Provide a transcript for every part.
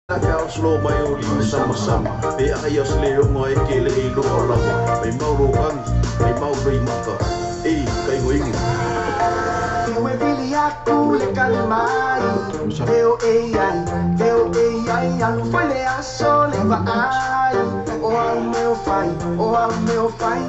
Kau slow mayo di sama-sama. Be ayo selero ngoi kele ilo olawa. May mau rokan, may mau rei maka. Kay ngoing. Eu evili aku le kalmai. Eu ai, anu foi le aso le vai. O ao meu pai.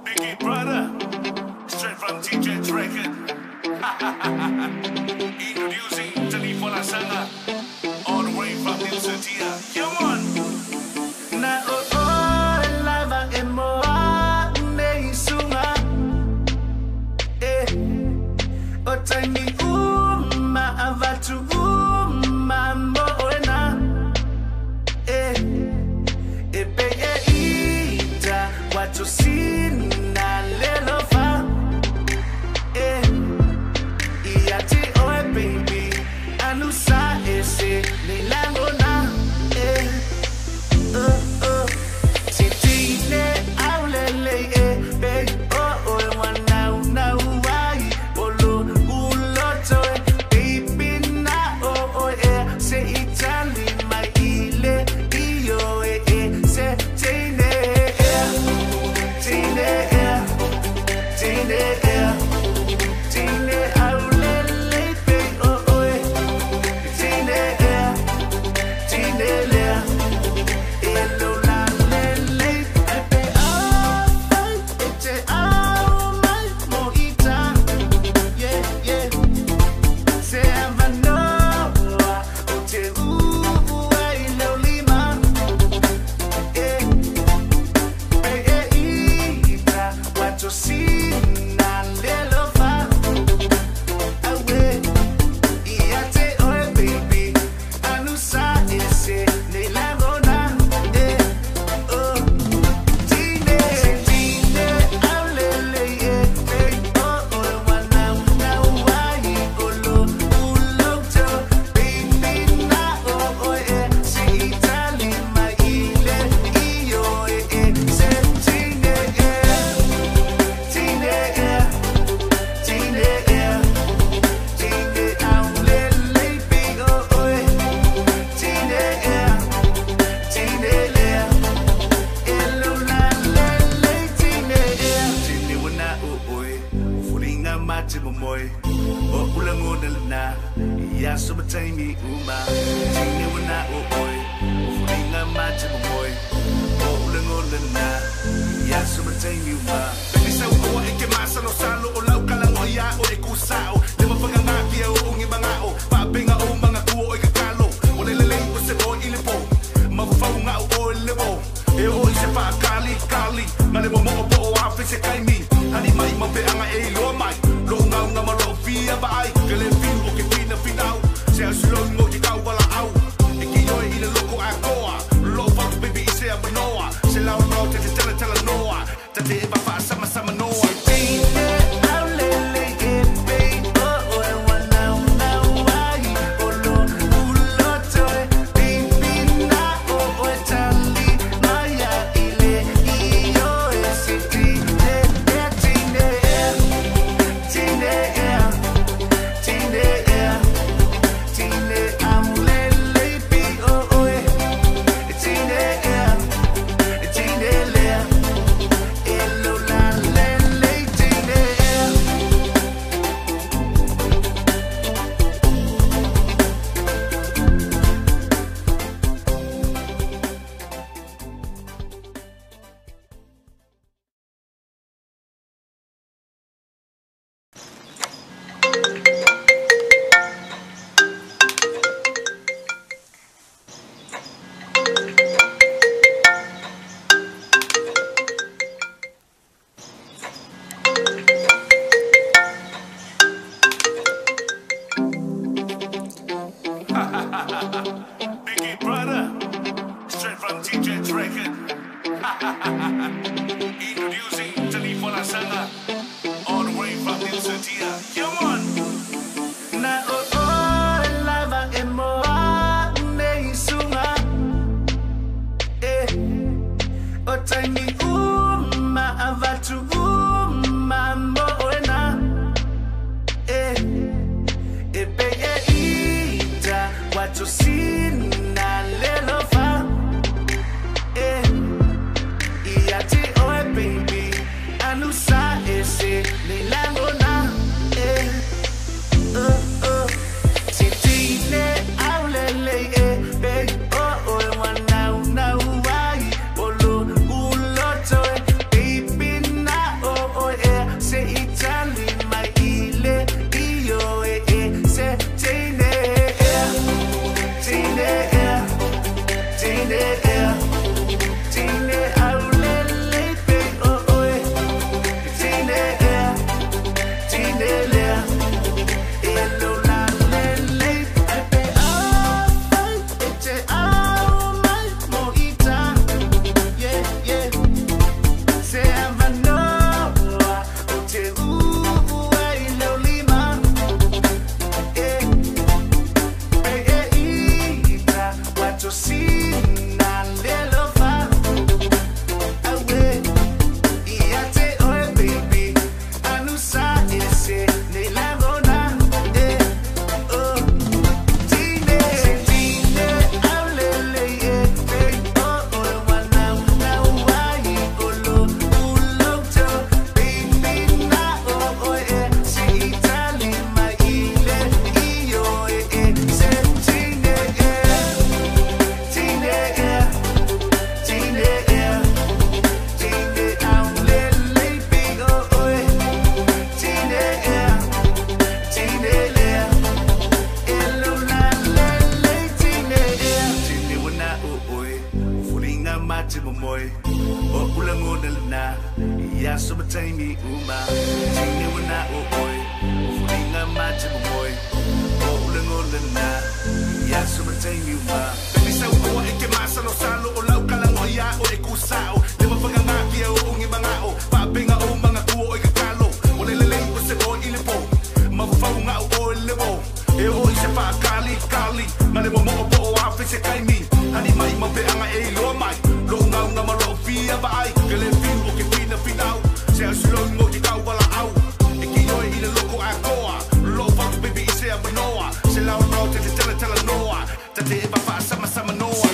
Biggie brother, straight from TJ's record. Introducing Tanifola Sanga, all the way from New City. Come on. Na lava emoa nei sunga. Otani avatu moena. What you see na lelofa, iati oe baby, anusa ese nilango na, titine aulele baby, wana wai, olo uloto baby na se Italy my ile iyo se tine. Biggie brother, straight from TJ's record. Introducing Tanifola Sanga, all the way from New City. Come on. Jamie Uma, Jamie Wana Oy, Fulinga Majamoy, Olangolana, Yasuma Jamie Uma. Baby sa uko eke masalo salo o lau kalang oya o ekusao. Lima pangangaki o ungi mga o, papinga o mga tuo o ikakalo. Oleleleng ko se o ilipo, mafufau nga o ilebo. E o ise pa kali kali, ngale mo mo o afi se kaimi. Hani mai mape anga e lo mai, lo ngau nga malo fia ba ai, kele fin o ke fina finau. Se asulong mo di kau wala au, e ki oi ina loko a koa. Lo fuck baby ise a manoa, se lau no te tela noa, te te eba fa sama sama noa.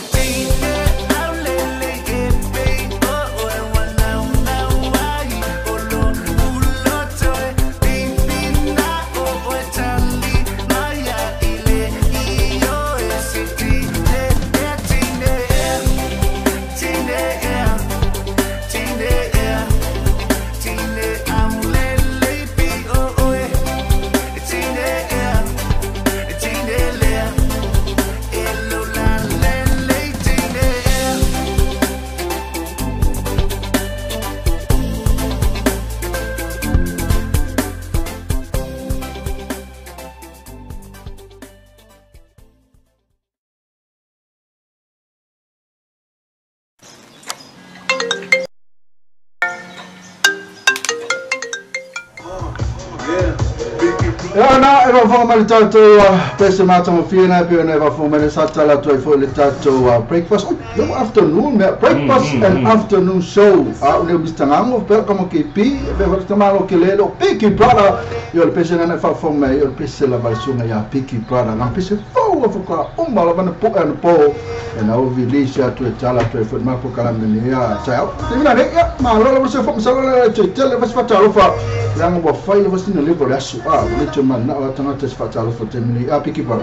Na e va fama le tatou pese matanga fiena pe na va fama le satala toi fo le tatou breakfast no afternoon breakfast and afternoon show a le bistangango per como que pi be va tomalo que le lo piki brother yo le pese na fa fama yo le pese la valsunga ya piki brother na pese fo ka umala va na po e na o vilisha tu e tala tu e fo ma po kala me ya sa ya ne ya ma lo se fo sala le tele va fa talo fa la mo fa ile va sino le bo asu le man na tanga te fatalo fo te mini a piki para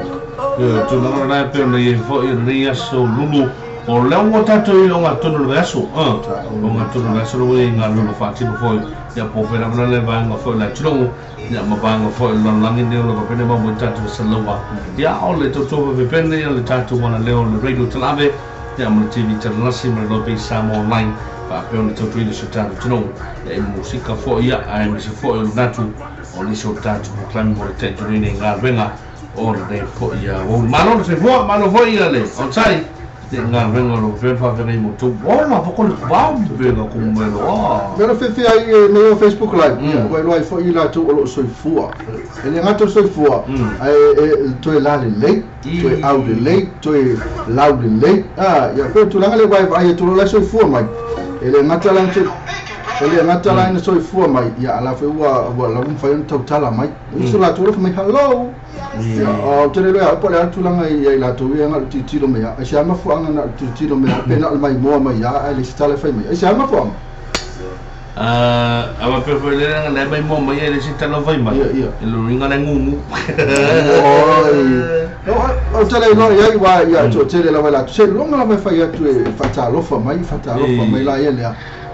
tu no na pe no ye fo ria so lumu o le o tato i o ngatono le aso o ngatono le aso lo e nga lo fa ti fo ya po pe na le va nga fo la tlo ya ma ba nga fo lo langi ne lo pe ne ba mo tato se lo wa ya o le to pe pe ne le tato wana le o le radio telave ya mo tv telasi mo lo pe sa mo online pa pe o to ile so tato tlo e musika fo ya ai mi se fo lo natu o le so tato mo clan mo te to ni nga venga o le fo ya o malo se fo malo fo ya le o sai te nga venga lo fe fa venga mo to o ma po ko le ba venga ko mo lo pero fe ai no Facebook live o lo ai fo ila to o so fua ele ngato so fua ai to la le to au le to la le ya ko to la le vai ai to la so fua mai ele ngata la ele ngata la ina so fua mai ya ala fe wa la un fa un tala mai so la to mai hello o te le a pole atu langa i la to ia ngal titilo me a sia ma fuanga na titilo me pe na mai mo mai ya ele stale fai mai sia ma fuanga aba pe le na mai mo mai ele stale fai mai lo ringa na ngumu o te le no ia wa ia to te le la la se longa la mai fai atu e fatalo fa mai la ele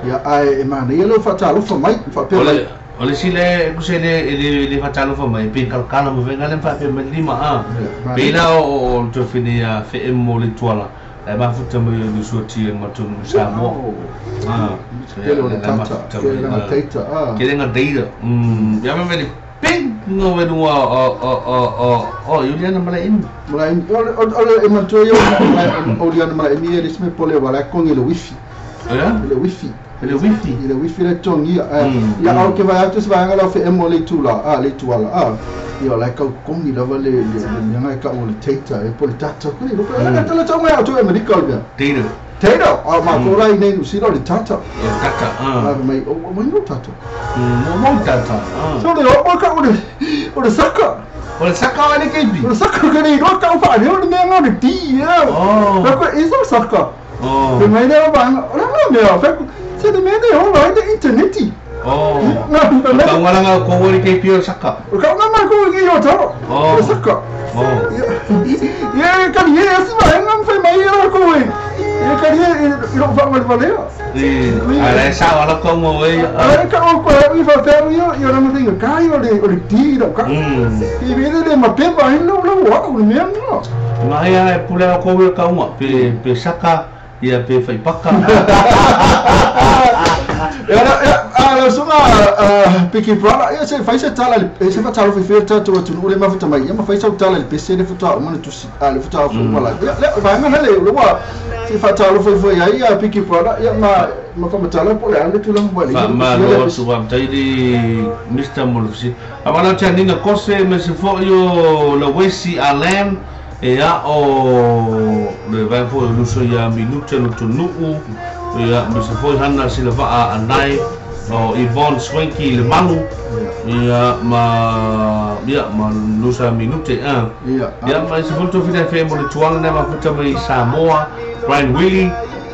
ya ai e mana ia lo fatalo fa mai fa pe mai ole sile kusele le fatalo fa mai pe kalkala mo venga le fa pe mai lima pe la o to finia fe mo le toala e ba futa mo le suoti ma to sa mo ele le tata ke nga deida ya me vedi ping no vedo o Juliana malaim ole e ma to yo o Juliana malaim ele se me pole wala con il wifi le wifi ele wifi le tongi ya au ke vai atu vai ngala fe mo le tula le tuala io la ka kongi lava le nyanga ka o le tata e pole tata kuni lo ka tala tonga atu e medical bia tata ma ko rai nei no siro le tata mai o no tata mo tata so le o ka o le saka wale kepi o saka ke ni ro ka fa ni o le menga de ti ya ko iso saka pe mai ne ba ora me fa se de mede o vai de interneti ka ngala nga ko wori ke pio saka ka ngama ko ngi yo taro saka ye kan ye asma ngam fe mai yo ko we ye kan ye ro va mal valeo ala sa wala ko mo we ka o ko i fa fe yo na me tengo ka yo de tiro ka i vede de ma pe ba no wa o me no mai ai pule ko we ka uma pe saka ia pe fai paka la lo sunga piki prada ia se fai se tala se fa tala fi tato tu ule ma futa mai ma fai sa tala le pese le futa o mana tu le futa fu mala le vai ngana le wa se fa tala foi ia piki prada ia ma fa tala po le ande tu lang bali ma lo su wa tai di Mr. Molsi avana chaninga kose me se fo yo la wesi alan ia o le vai fo lu so ia minuto no tu nu ia me se fo hana sila va anai o Yvonne Swanky le manu ia ma nusa minute ia ma se volto fina fe mo le tuanga na ma futa mai Samoa Brian Willie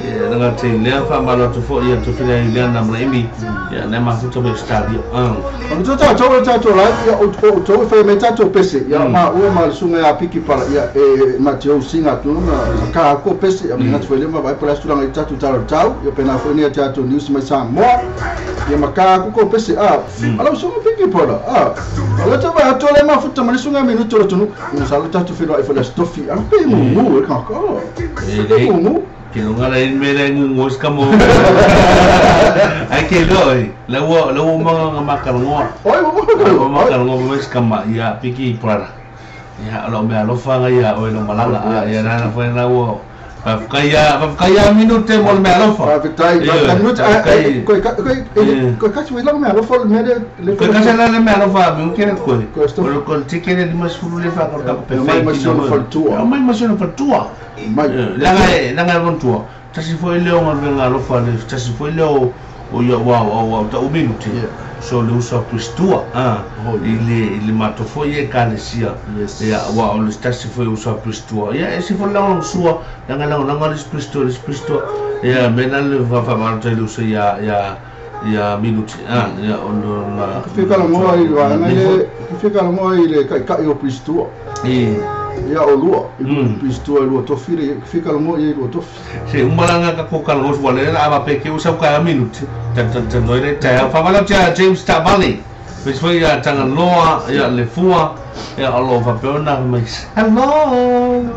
nga te lea fa ma lo to fo ia to fina ia na mremi ia na ma futa mai stadio o to la ia o to fe me tato pese ia ma o ma sunga ya piki pala ia ma te o singa tu na ka ko pese ia ma tfele ma vai para stula ngai tato tau ia pena fo ni tato news mai Samoa ia maka ko pese ala sunga piki pala ala to va to le ma futa ma sunga minuto lo tunu na sala tato fino ai fa la stofi ala pe mu ka ko mu que no ngala in mera ngos kamo ai ke loi lawo mga makarngo makarngo mes kama ya piki para ya lo me lo fanga ya o lo malanga ya na foi na wo pa kaya minute mol me lo fa vitai minute ko ka chwe lo me lo fa me le ko ka sala le me lo fa mi kene ko ko tikene di mas fulu le fa ko ka mai masono fa tua mai langa bon tua tasi foi leo ngal venga lo fa le tasi foi leo o ya wa ta o minuti so le usa pristua ile mato foi e kalesia ya wa o le tasi foi usa pristua ya ese foi la sua langa le pristua ya menal va fa marta le usa ya minuti ya on la fica la mo ai wa le fica la mo ai le ka yo pristua ia o lua pistua lua tofire fica lo ia lua tofi se umalanga ka ko kan os wale la ba pe ke usa ka minuti tan no ile ta fa mala cha James Tabali wis foi ya tan loa ya le fua ya allo fa peona mais hello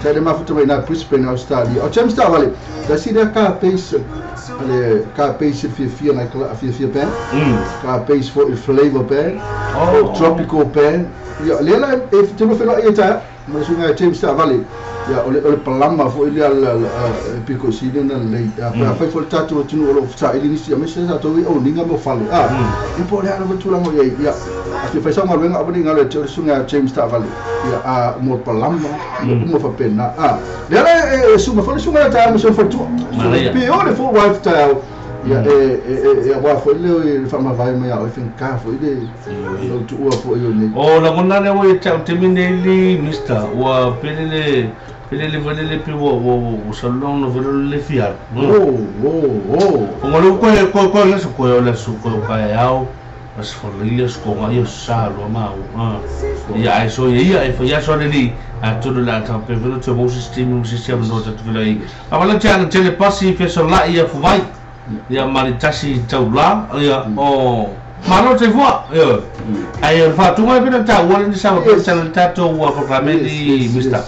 ta le ma futu na Brisbane Australia o James Tabali da si da ka pace ale ka pace fi na fi band ka pace for il flavor band tropical band ya lela if tu lo fela ia ma sunga James Valley ya ole palama fo ile al pico siden na le pa fa fo tato tu no fa ile ni sia mese sa to o ninga mo fale impo le ana betula mo ya ati fa sa ma venga abani ngale tu sunga James Valley ya mo palama mo fa pena lela suma fo sunga ta mo so fa tu pe o le fo wife ta ya wa fo le fa ma vai me ya fin ka fo ile tu o fo yo ni o la gonna le wo ta terminali mister wa pelele pe wo salon no velo le fiar o ngolo ko le su ko ka yao as familias ko ngai sa lo ma ya eso ya ya so le a todo la ta pe velo to mo sistema no ta velo ai avala cha tele passi fe so la ia fu vai ya maritasi taula ya mano te voa ai fa tunga pena ta wala ni sama pensando tato wa programeli mista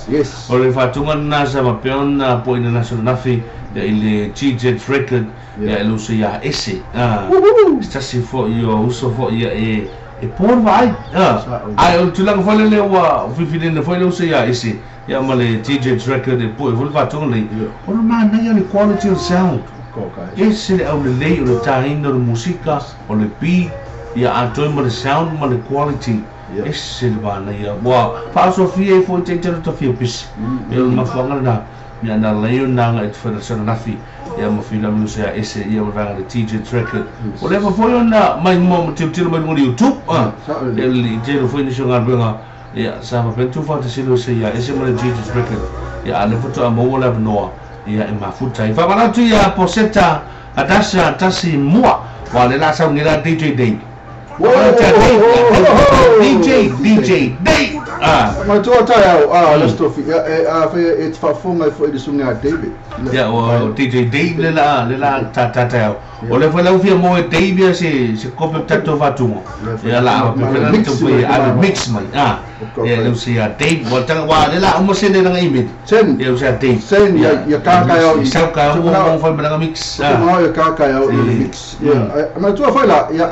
o le fa tunga na sama peona po international nafi ya ile TJ record ya luso ya ese sta si fo yo uso fo ya por vai ai o tulang fo le wa fifine fo le uso ya ese ya male TJ record e po e fa tunga le o ma na ya le quality of sound esse è un lei lo sta indo la musica o le beat ya anto ma le sound ma le quality esse va na ya wa fa so fie fo te to fie pis ma fa ngana mi ana lei na nga it for the nafi ya ma fila mi so ya esse ya va na TJ record o le fo yo na mai mo te ma no YouTube ele je lo fo ni so ngarbenga ya sa ma pentu fa te silo se ya esse ma le TJ record ya ale foto mo wala no ia e mafuta i whamana tu ia poseta atasa tasi mua wale la sau ngira DJ Day DJ Day ma tu ata la stofi fa et fa fonga fo de sunga David ya o DJ Day le la ta o le fa fia mo David se kope tato fatumo ya la pe tu foi a mix mai ya lu sia date wa tang wa le la mo sen de nang imit sen ya sia date sen ya ka yo sa ka mo fa bang mix mo ya ka yo mix ya ma tu fa la ya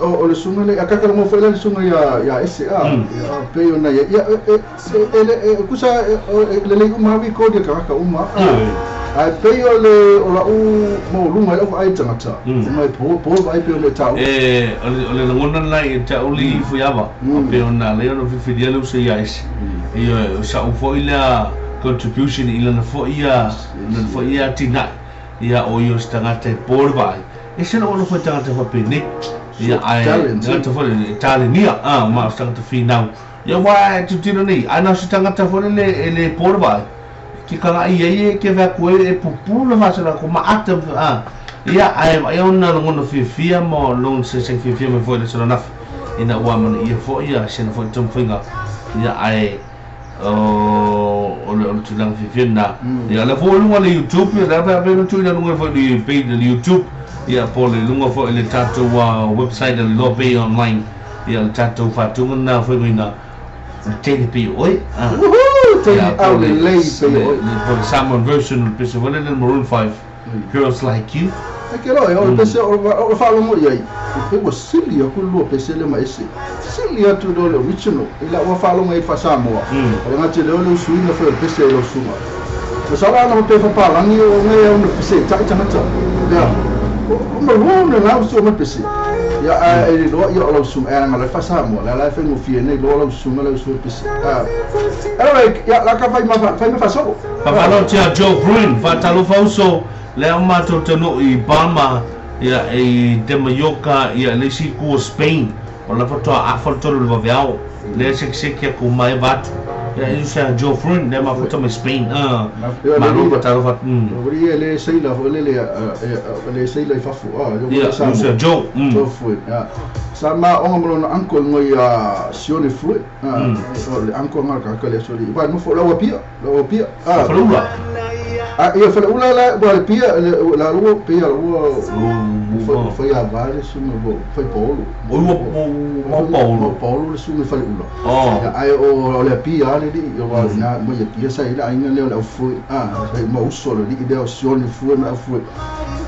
o le sunga le ka ka mo fa le sunga ya SA ya pe yo na ya ele kusa le uma vi ko de ka uma ai pe yo le o la mo lunga le ai tangata mai po ai pe le tau ole ngona lai ta oli fu ya ba pe ona le no fi dia lu se ya is io sa u fo ila contribution ila na fo ia tina ia o yo stangata por ba ese no fo tangata fo pe ni ia ai tangata fo talent ni ma stangata fi now ya wa tu tino ni ana stangata fo le por ba ki kanga ia ke va ko e popula va sala ko ma ata ia ai ona ngona fia mo long se fia me foi sala naf ina wa man ia fo ia sen fo tum finga ia ai o tu lang fia na ia la fo lunga le YouTube ia ba no tu na lunga fo di page le YouTube ia po le lunga fo le tato wa website le lobby online ia le tato fa tu na fo ina take pi oi out the lay for the salmon version of the Maroon 5 Girls Like You. Aquilo é o PC o falo mo aí. Eu vou silly eu com o PC le mais silly eu tudo o original. Ele o falo mo aí fasa mo. Ele não te deu o swing no foi o PC o suma. Mas agora não tem para falar nem o meu no PC tá tá tá. Ya. O Maroon não sou no PC. Ya ele lo ia o suma era mas fasa mo. Lá foi no fie nem lo suma lo sua PC. Anyway, ya lá cá vai me faço. Papalo tia Joe Green, fatalo fauso. Le amato tano I Bama ia e de Mallorca ia le si ku Spain o la foto a foto le vaviao le se que ku mai bat ia usa Joe Frun de ma foto me Spain ma lo pataro fat ori le sei la le sei la fafu ia usa Joe Frun sama o ngolo na uncle ngoi sione Frun le uncle ngaka ka le sori ba no fo la wapia falula ia fala ula la ba pia la lua pia lua foi a vários foi Paulo Paulo le sume fala ula ai o le pia ali di o na mo ia pia sai la ainda le foi sai mo solo di idea sione foi na foi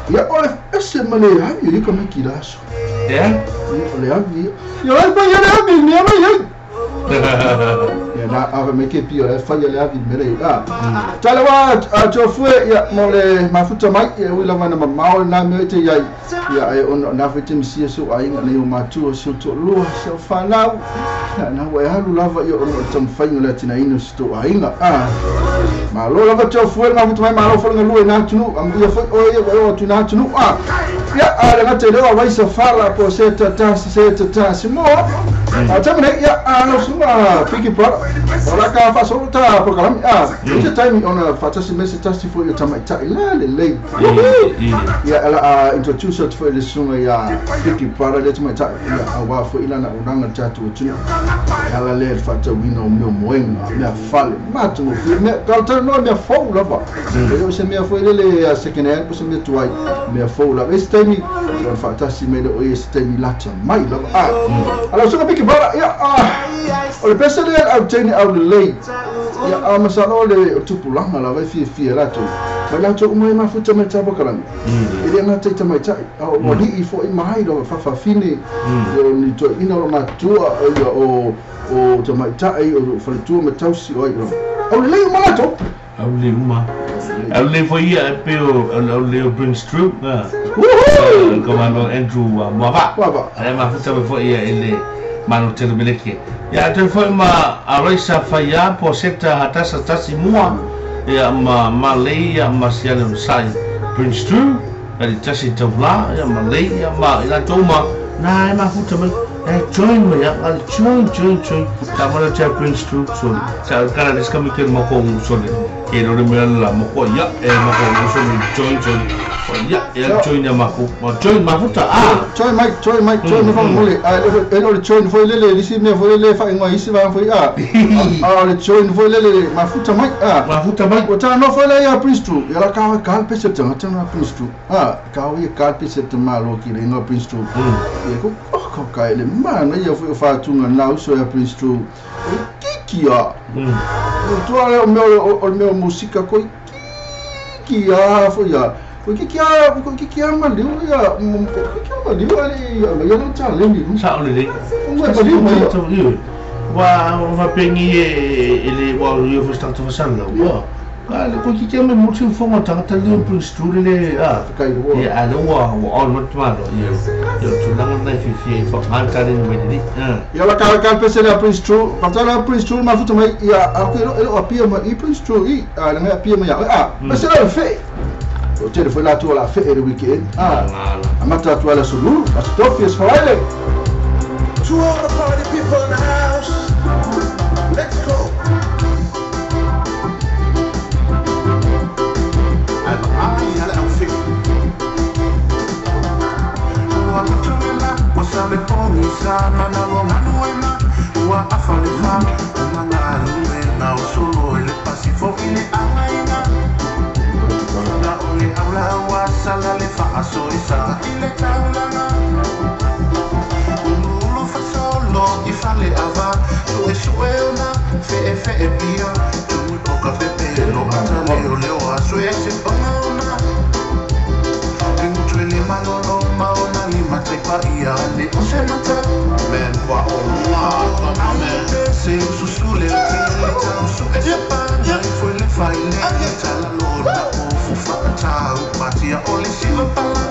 ia o esse maneira aí como que dá isso le avi eu vai ia le avi me vai ya na ava me ke pio e fanya le avi mere tala wa to fue ya mole mafuta mai e wila mana mamao na me te ya ai on na fitim si so ai na yo matu so to lu so fanau na wa halu lava yo on tam fanyo la tina ino sto ai na ma lo lava to fue mafuta mai ma lo fo lu na tunu am dia fo o tu na tunu ya ala na te lo wa so fala po se ta mo tamane ya no suma piki para ora ka fa solta por kalam ite time ona fatasi message tasti for your time ta ila le ya ala introduce it for the suma ya piki para let me ta ya wa fo ila na unanga tatu tuna ala le fata wino meu moenga me fale matu mo me kalta no me fo la ba eu se me foi ele a second hand se me tuai me fo la este time on fatasi me do este time lata mai la ala suma piki para ya o le pesa le au tene au le lei ya masalo le tupulanga la vai fie la to ba la to mai mafuta mai tabo kalami ile na tete mai tai o mo li fo I mai do fa fine o ni to ina o matua o to mai tai o fa tu me tausi o au le ma to au le foi ia peo au le Prince True comando Andrew Mwaba ale mafuta foi ia ele mano tele beleke ya te foi ma araisa faia po seta hatasa tasi mua ya ma lei ya masiano sai Prince True ali tasi tabla ya ma lei ya ma ila toma na ma futa me join me ya al join ta mala cha Prince True so sa kana diskami ke mo ko so ke no me la mo ko ya mo ko so join ya join ya mako join mafuta join Mike no fa mole no join foi lele lisi me foi lele fa ngwa isi va foi le join foi lele mafuta Mike o ta no foi le ya Prince True ya la ka pese tanga tanga Prince True ka wi ka pese tama lo ki le no Prince True e ko ka ele man ya foi fa tunga na so ya Prince True kia. Tu ale o meu música coi kia foi ya. Ko kia maliu ya. Kia maliu ali ya no challenge. Sao ni? Ngai maliu. Wa pengi ele wa yo fo sta to sana. Wa. Kalau kau kita memang forma tak terlihat peristuri le ya ada on macam ya tulang naik fifi antarin begini ya lah kalau pesel peristru kalau peristru maksud cuma ya aku elo apia ma peristru dengan apia ma ya pesel fe o te foi lá tu lá fe el weekend amata tu ala sulu stop is Friday to all the party people in the house, let's go. Wasame pongi sana na romano ema wa afalika mangarume na usolo ile pasifo ile amaina na ole aula wasala le fa asoisa ile taulana ulu fa solo ifale ava to eshuena fe pia tu poka pepe lo atale ole aswese pangona Twele malolo maona ni matepa ia le osemata men kwa oma amen se ususule le tausu epa ya foi le faile tala loda o fata patia ole siva pala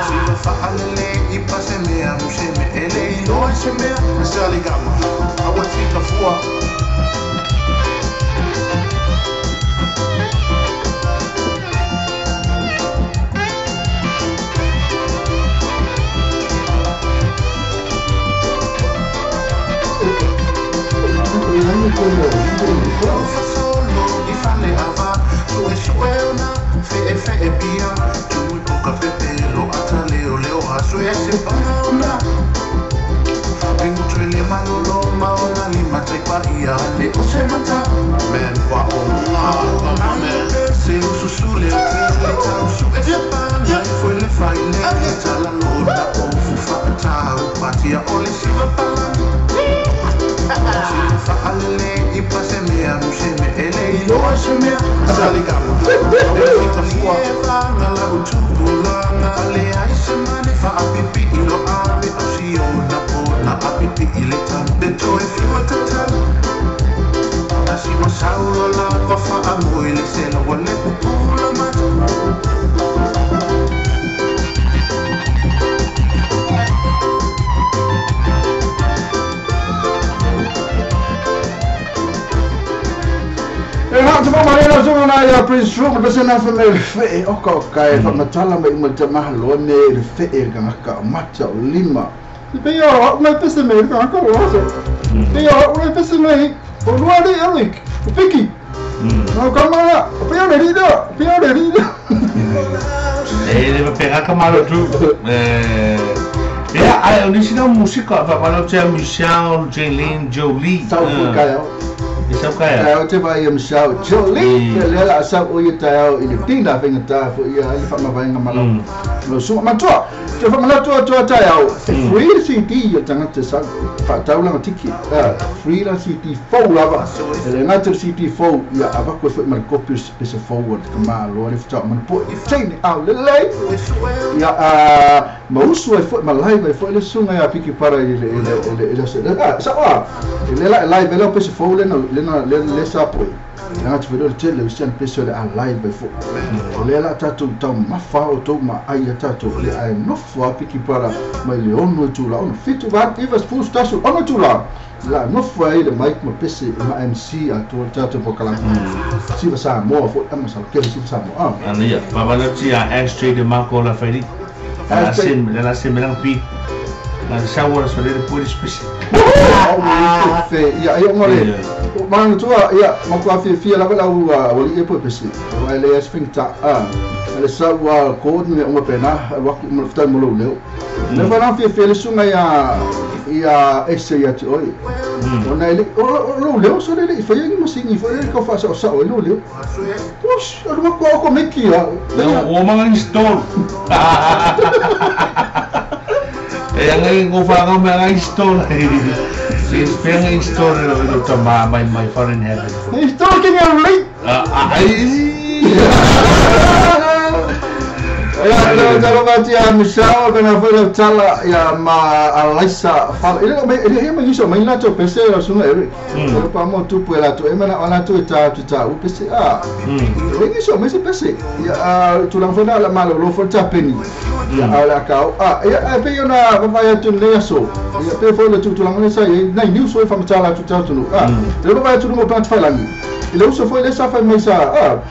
siva faale i pase me a museme ele no se me sali gama awatika fua solo y fale ava tu eshuena fe pia tu poca pepe lo ataleo leo aso ese pauna Twele malolo maona ni matepa ia le osemata men kwa oma amen se ususule le tausu epa ya foi le faile tala loda o fufata patia ole siva pala Faale i pase mea museme ele i loa semea saligama Eka fua na la utubula na ale ai semane fa apipi i lo ame au si o na po na apipi i le tambe to e fiwa tatala Asi masauro la wafa amu i le sela wale pupula mata Cuma mana cuma naya Prince Room bersama family fe okay matala mai macam lo ne fe kan ka macha lima dia mai pesa mai kan ka rosa dia mai pesa mai o luar Eric Vicky no kamera pia dari ele pegar kamera tu ya ai original música va para o Michelle Jaylene Jolie Isau kaya? Kaya te vai Michelle Jolie. Lela asal o ia tau ini tinda venga ta fo ia ele fa mavai ngamalo. No su matua. Te fa malatua tua tau. Free CD ia tanga te sa fa tau la tiki. Free la CD fo lava. Ele ngater CD fo ia ava ko fo mal copies pesa forward kamalo. Ele fa man po chain out lele. Ya mausu e fo malai vai fo ele sunga ia piki para ele se. Sa ele la live ele pesa fo le sapoi nga te video television peso le live by fo le la tatu tau mafa o to ma ai tatu le ai no fo piki para mai le ono tu la ono fitu va ivas fu stasu ono tu la no fo ai le mic ma pese ma MC a to tatu po kala si va sa mo fo ama sa ke si sa mo ania baba na tia extra de marco la feri la sim melang pi la shower so le puri spesi ya yo ngore mang tua ya mako afi la la wali e po pesi wale es finta ele sa wa ko ni uma pena wa mo fta mo lo le va afi le sunga ya esse ya oi ona ele lo so le fa ye mo singi fa ele ko fa sa o lo push ro ko mekia o mang install yang lain kau faham yang install Since being story lo tama my foreign heaven. Story can you relate? Ya, kalau baca misal kena follow cala ya ma alaisa fal. Ini mengiso mainlah tu pese lah semua Eric. Kalau pamu tu pula tu, mana tu kita pese Ini so mesti pese. Ya, tulang fana lah malu lo for tapeni. Ya, ala kau. Ya, apa yang nak bapa tu ni so. Ya, apa follow tu tulang ni saya. Nah, new so fam cala tu tu. Kalau bapa tu mau transfer lagi. Ele só foi dessa família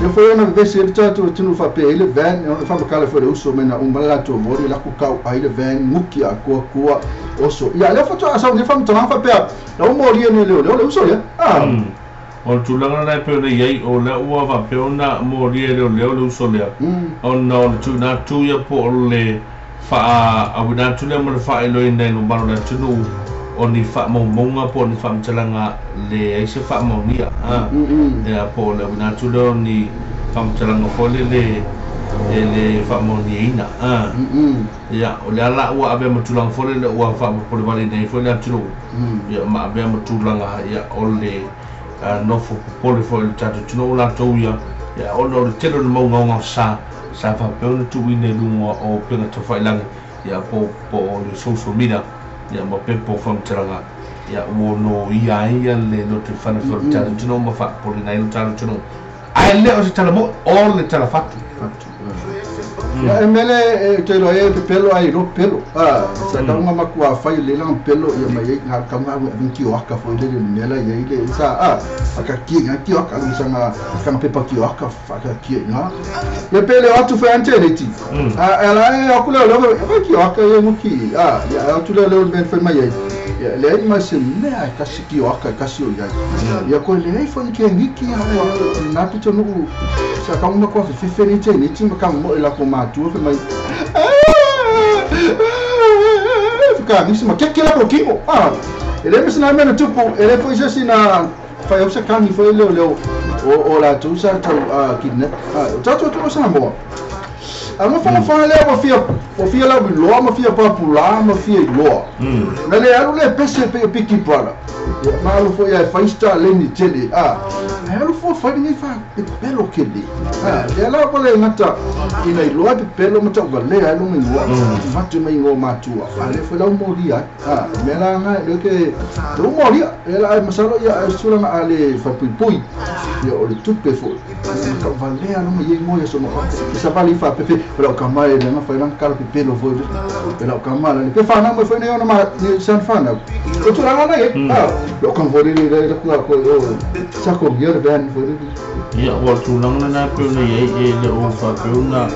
eu fui na vez ele tu no papel ele vem eu falo que ele foi uso mena balato mori lá com aí ele vem muki a coa osso e ali foi a ação de família também papel não moria nele ele uso ya o tulang na pe le yai o la ua va pe ona moria le uso le o no tu na tu ya po le fa a wina tu le mo fa elo ina no balo na tu no o ni fa mo monga po ni fa mchalanga le ai se fa mo nia ya po le na tu lo ni fa mchalanga fo le fa mo ni ina ya o le ala wa abe mo tulang fo le wa fa po le vale nei fo le tu ya ma abe mo tulanga ya o le no fo po le fo le tatu tu no la to ya o le telo mo nga sa fa pe o tu ine lu o pe na to fa lang ya po le social media ya ma pepo fam teranga ya wono ia le no te fana for tala tuno ma fa por na il tala tuno ai le o tala mo all le tala fatu ya emele te lo pelo ai ro pelo sa ka uma makua fai le lang pelo ya mai nga ka nga vinki waka foi le nela ya ile sa aka ki nga ki waka lu sanga ka pepa ki waka fa ka ki nga ya pele atu foi anteneti ela é o culelo ki waka ya muki ya atu le ben foi mai ya le mas me ka ki waka ka si ya ko le foi ki ngiki na pito no sa ka uma ko fe ni ka mo ela ko tu foi mais ficar nisso mas que lá pouquinho ele me ensinou mesmo tipo ele foi já assim na foi o sacani foi leu o lá tu já tu kidnap já tu usa amor não fala leu o fia lá o lo ma fia popular ma fia lo na le alu le pese pique para mas o foi faz estar ali ni tele ela foi ninguém faz pelo que de ela pode mata ina lo pelo mata vale ela não me mata me ngo matua ale foi lá moria mela nga do que do moria ela masalo ya sula na ale fa pui ya o tu pe foi vale ela não me ngo ya sono sa vale fa pe pero kamai ele não foi lá cal pelo foi pero kamala pe fa na foi nem na ni san fa na o tu lá na lo kan vole le ko sa ko gyo ben foi ya wa tu lang na pe na ye le o fa pe na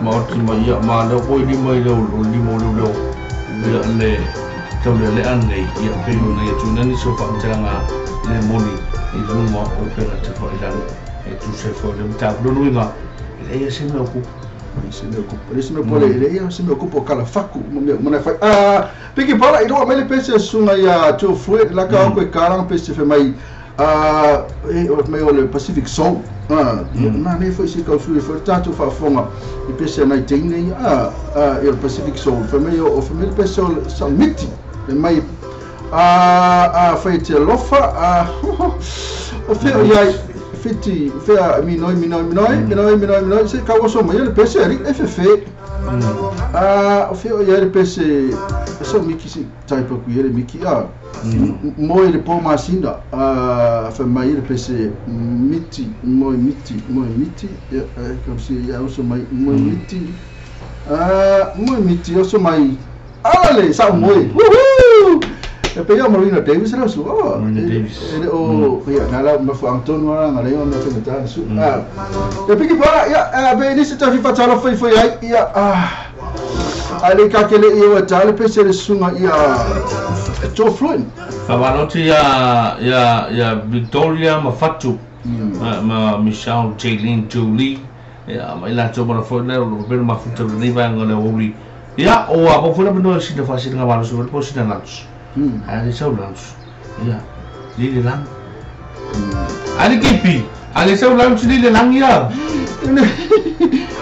ma ti ma ya ma le ko di mai lo ya le to le an nei ya pe na ya tu na ni so fa tanga le moni i lu mo o pe na te fa ila tu se fo le ta lo nga ele se me ocupa Isso me pode ele se me ocupa cala facu mana fai peki para i do mele pese sunga ya tu foi la ka ko karang pese fe mai mai o Pacific Soul na ne foi se ka foi tatu fa fonga i pese na tene o Pacific Soul fe mai o fe mele pese sa miti mai foi te lofa o fe ya fiti fea minoi se kawa so mai le pese ri FF o feo ya le pese so miki si type ku ele miki moi le po masinda fa mai le pese miti comme si ya so mai moi miti o so mai ale sa moi pe yo Marina Davis era su ele o ya nala ma fu Antonio nga le ona te meta su ya piki para ya be ni se ta fi fatala foi ya ale ka kele e wa tale pe se sunga ya to fluent kawanoti ya Victoria Mafatu ma Michelle Jaylin Julie ya mai la to ma fo na lo be ma fu te ni ba ngale ori ya o a po fu na no si de fa si nga ba so po si na lanch ali so lanch ya li lang ali kipi Ale sa ulam sini le langia.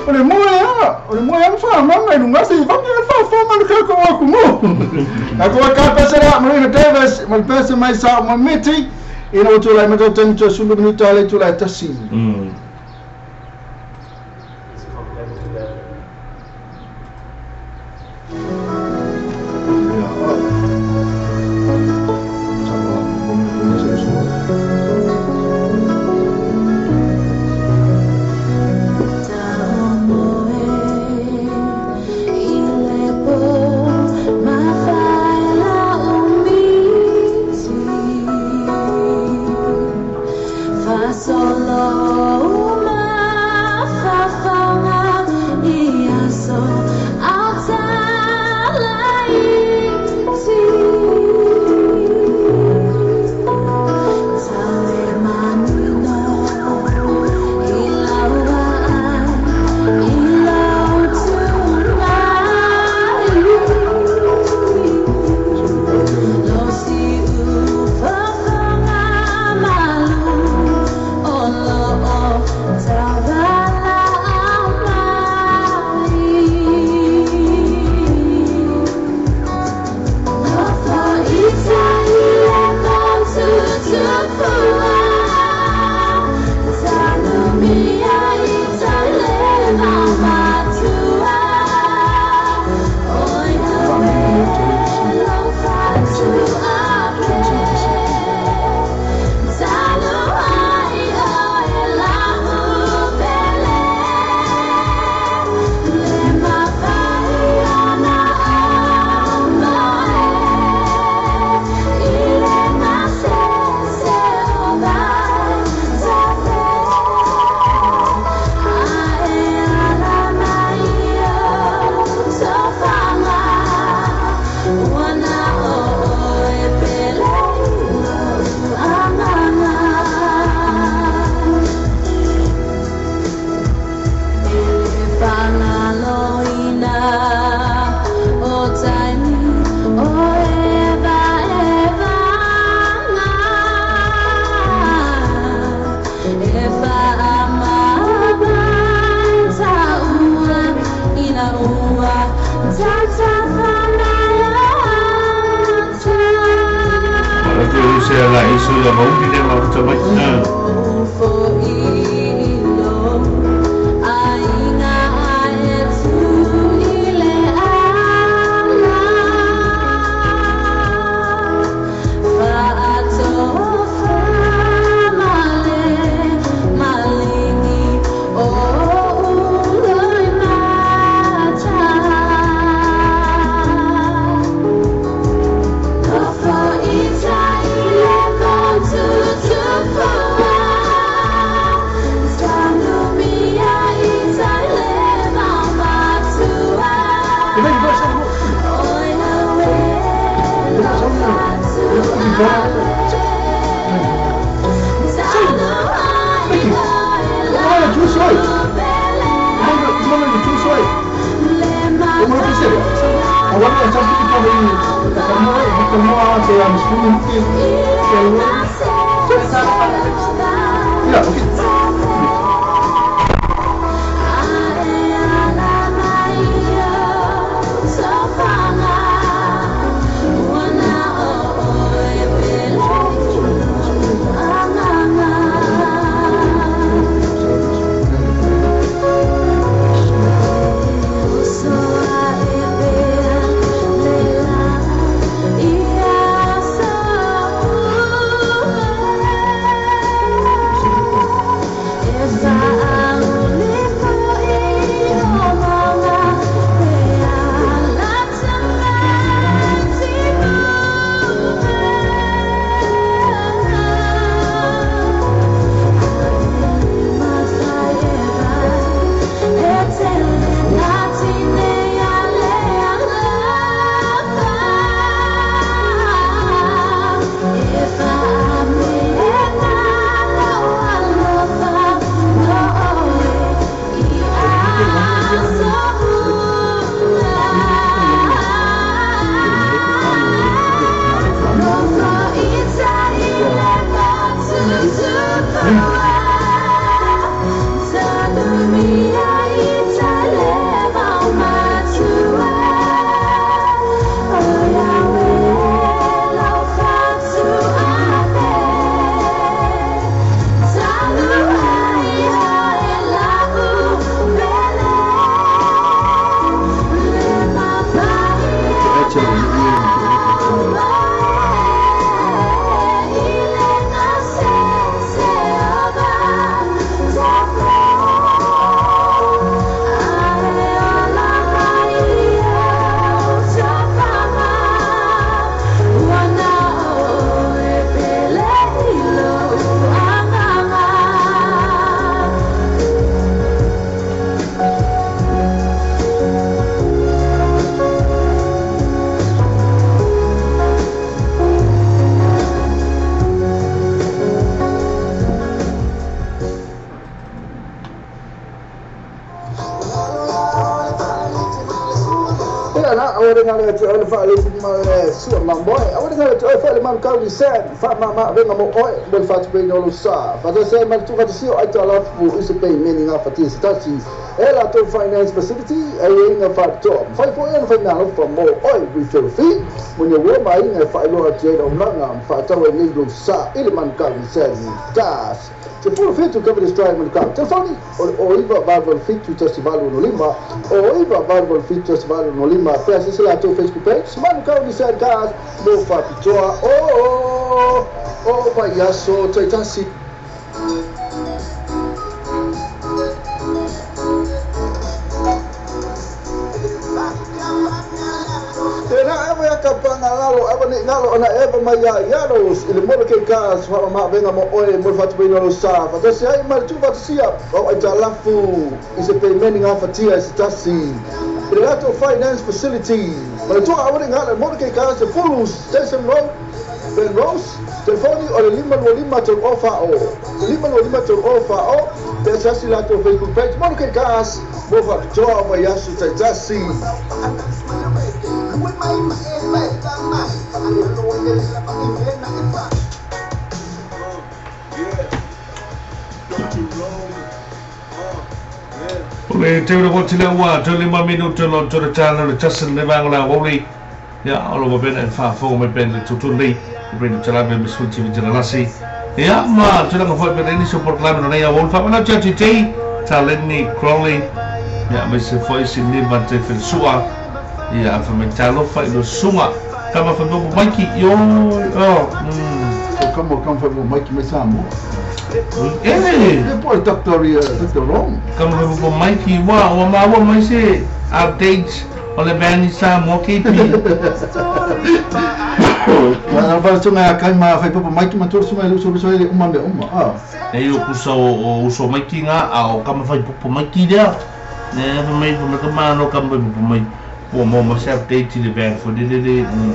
Ole moya fa mama no ngase fa man ka ko aku mo. Aku ka pasara Marina Davis, mal pesa mai sa mo miti. Ina tu lai mato tanto sulu minuta le tu lai tasi. ore ngale te ole fa le su ma boy ore ngale te fa le man ka li sen fa ma venga mo oi del fa pe no lo sa fa te se ma tu fa te si ai ta la fu is pe meaning of it is that is ela to finance facility ai nga fa to fa fo en fa na lo fa mo oi we feel free when you wo mai nga fa lo te no nga fa ta we ni lo sa ile man ka li sen das se for fit to cover the strike man ka telefoni o iba Bible fit to festival no lima o iba Bible fit festival no lima pesa se la to Facebook page man ka li sen gas mo fa pitoa o payaso taitasi eva ya kapanga ngalo eva ni ngalo ona eva maya yaros ile mo ke kas fa ma venga mo oe mo fatu bino lo sa fa tasi ai mal tu fatu sia o ai lafu is a payment of fatia is tasi relato finance facility ma tu awre ngalo mo ke kas full station road ben rose telefoni o lima to offer lima to offer o tasi la to Facebook page mo ke kas mo fatu joa ma yasu tasi Ole te ora tile wa te 5 minuto lo te tala le tasen le vangla woli ya alo ba ben fa fo me ben le tutuli ben te la ben suci vijela nasi ya ma te la fo ben ni support club no ya wol fa na te taleni crawley ya me se foi sin ni ba te fel sua ya fa me talo fa lo sunga kama fa bo maki yo como fa bo maki me samo depois Dr. Ron kama fa bo maki wa mai se updates ole bani sa mo KP na ba tunga kai ma fa bo maki ma tur suma lu so le umma e yo kuso o so maki nga a kama fa bo maki dia ne fa mai bo kama no kama bo mai o mo se update le ben fo de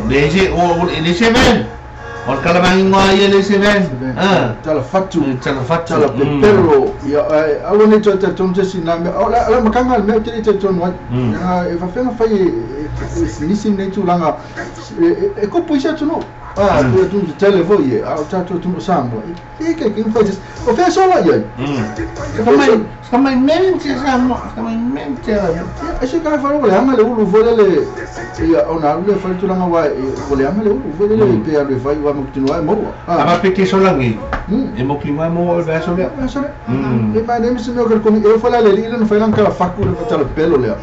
leje o ele se ben o kala mangi ngoa ele se ben tala fatu tala pero ya alo ni tota tonte siname ala makanga me te ton wa e fa fena fa missing ne tu langa e ko puisa tu no tu televoye a tato tu sambo e che faz o fe solo aí Sama mente sama mente acho que vai falar olha mas o vole le ya ona le fa tu langa wa olha mas o vole le pe ale vai wa continuar mo ama pe que so langi e mo que vai mo vai so le e mas nem se meu com eu falar le ele não foi lá aquela facu de botar o pelo le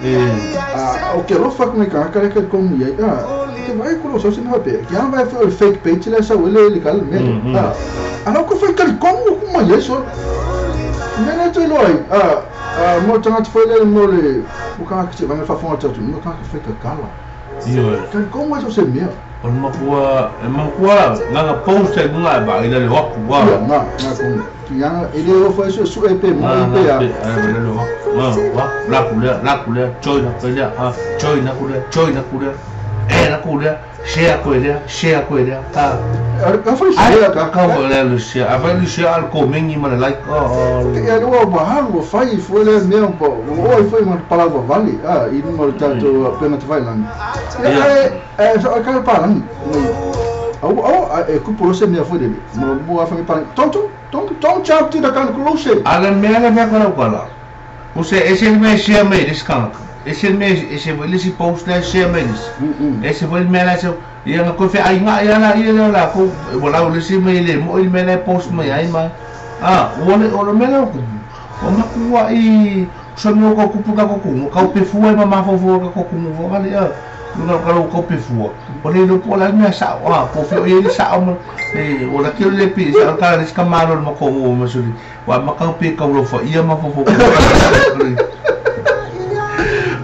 o que ro facu me cara que com ia que vai com só se não vai que não vai fake page le sa ele calme não que foi aquele como ia só Mena tu loi mo tanga foi le mo le o ka que vai fa fonte tu mo ka que foi cala yo kan como isso se mia o mo kua nga post e nga ba ile le hop wa na com tinha ele foi su EP mo EP la kule joy na kule na kule share koelea ka foi share ka le share ava le share al comengi mana like ya no ba halu fai foi le meu po o foi uma palavra vale e não tanto pena te vai lá só aquela palavra ku por se me foi dele mo a família tom chap tu da kan close ala me kala você esse me share me descansa esse vai se post lá share menos esse vai me lá ia na coisa aí ia lá com bola o lesi me ele mo ele me post me aí mas o me lá o na cua e só me o cupo ka o perfua e mamá vovó ka o cupo vale não kalau o perfua olha no pola me sa po ele sa o la que ele pisa o cara esse camarão no como mas ele o macau pe ka o fa ia ma vovó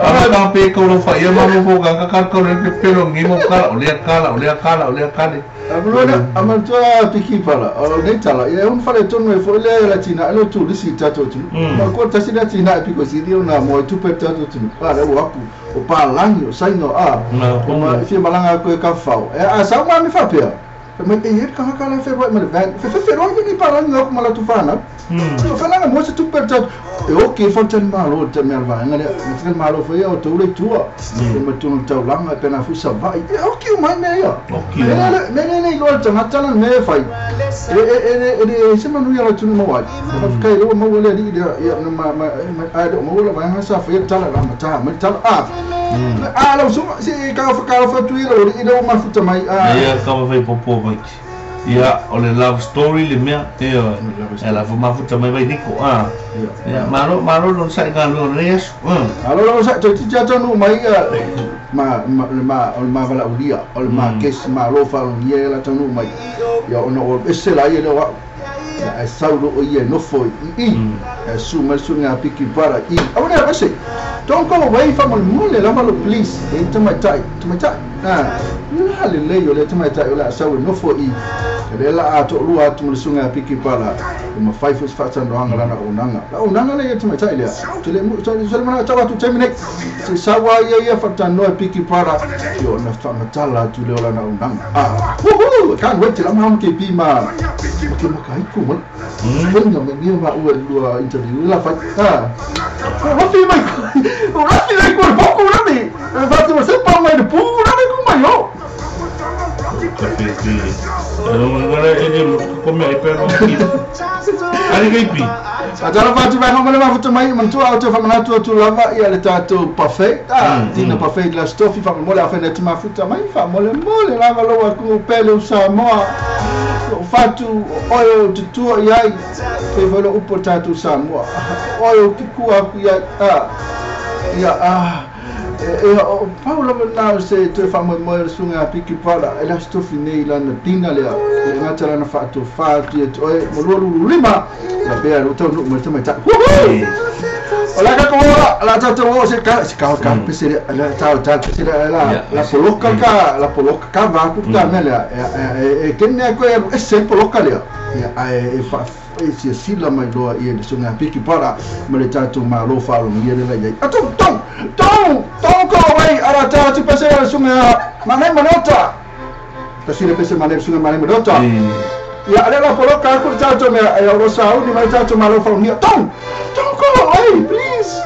Ama pe ko lo fa ia mamu ko ga ka ko le pelo ngi mo kala ole kala Abulona amantua piki pala o netala ia un fale tonu e fo le latina lo tu lisi tato tu ma ko tasina tina piko sidio na mo tu pe tato tu para o apu o pa langi o saino o ma fi malanga ko ka fao sa ma mi fa pe Mai e kala fe roi mai van fe roi ni para ngok mala tu fana fa la mo se tu per ta e o ke fa tan malo ta me va ngale me malo foi o tu le tua e ma tu no tau langa pena fu sa vai e o ke mai me ya me lo ta ngata me fai e se manu ya tu no wa fa kai lo mo le di ya no ma a do mo lo va sa fa ta la ma ta lo so se ka fa tu ilo i do ma futa mai ia ka vai popo vai ia o le love story le mea e la fuma futa mai vai niko ia malo non sai ga no res alo sa tu ti no mai ma vala ulia o ma kes ma lo fa ia la tonu mai ia ono o se la ia lo e saulo o ia no foi e suma nga piki para i awona ba se don't go away from mole la malo please e to my tai la le yo le to my tai la sau no foi e la ato lua tu sunga piki para ma five was fat and wrong la unanga le to my tai le to le mana tawa tu terminate se sawa ia fat no piki para yo na fama tala tu le la na unanga can't wait till I'm home ke pi ma ke makai ku mo no me ni ma u lua interview la fa rafi mai ku poco na mi va tu se pa mai de pu na mi ku mai yo agora ele come aí pero ali gaipi Ajala fati vai no ma futa mai man tu auto fa manatu tu lava ia le tato parfait dina parfait la stofi fa mole afa net ma futa mai fa mole lava lo ku pele usa mo fatu oyo tu ia e volo upo tato sa mo oyo kiku aku ia Paula na se te fa mo sunga piki pala ela stofi nei la na tina le ngata la na fatu e mo lo lima la bea lo tau mo te mai ta ola ka ko la tau se ka pese la tau pese la poloka ka va ku ta mela e kenne ko e se poloka le e fa e sila mai loa ia de sunga piki para ma le tatu ma lo fa lo ia le ia don't go away ara tatu pese la sunga mane manota pese mane sunga mane manota ia ale la poloka ku tatu me e lo sa u ni mai tatu ma lo fa ia don't go away please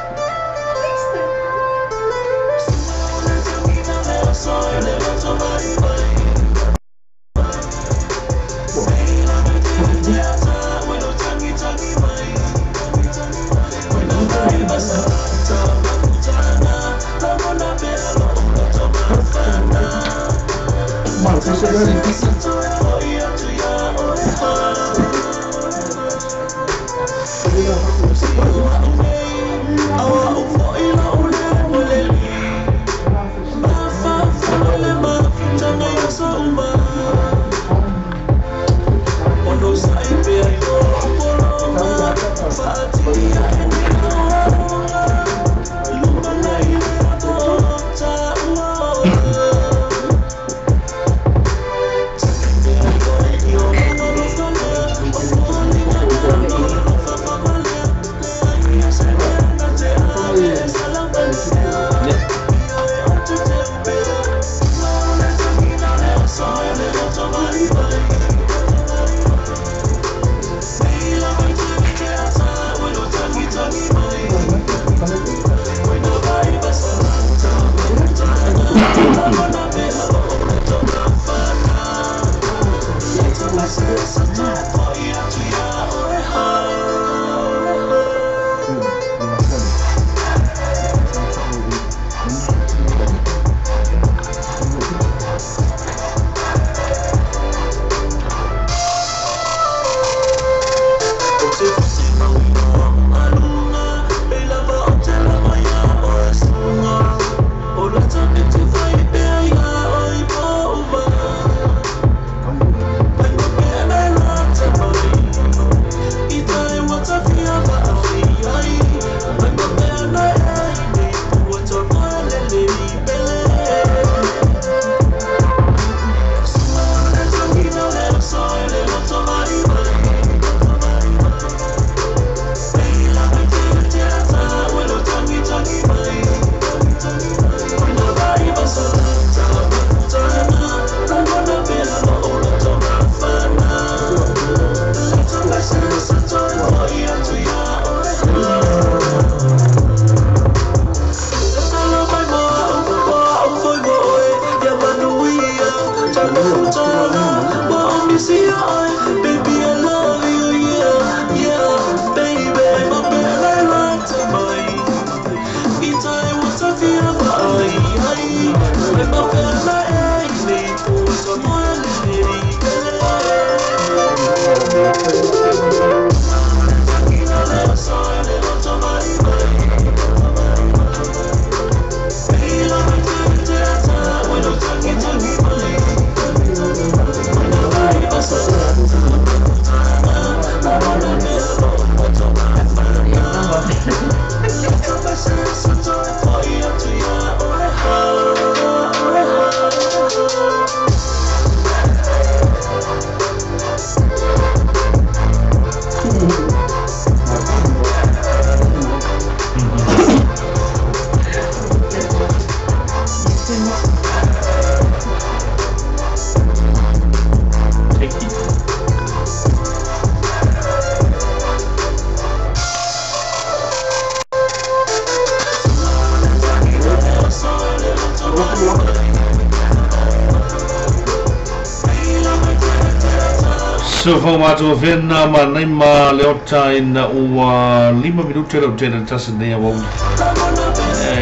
so formato vena ma nema leota in 5 minuti lo tena tasne wa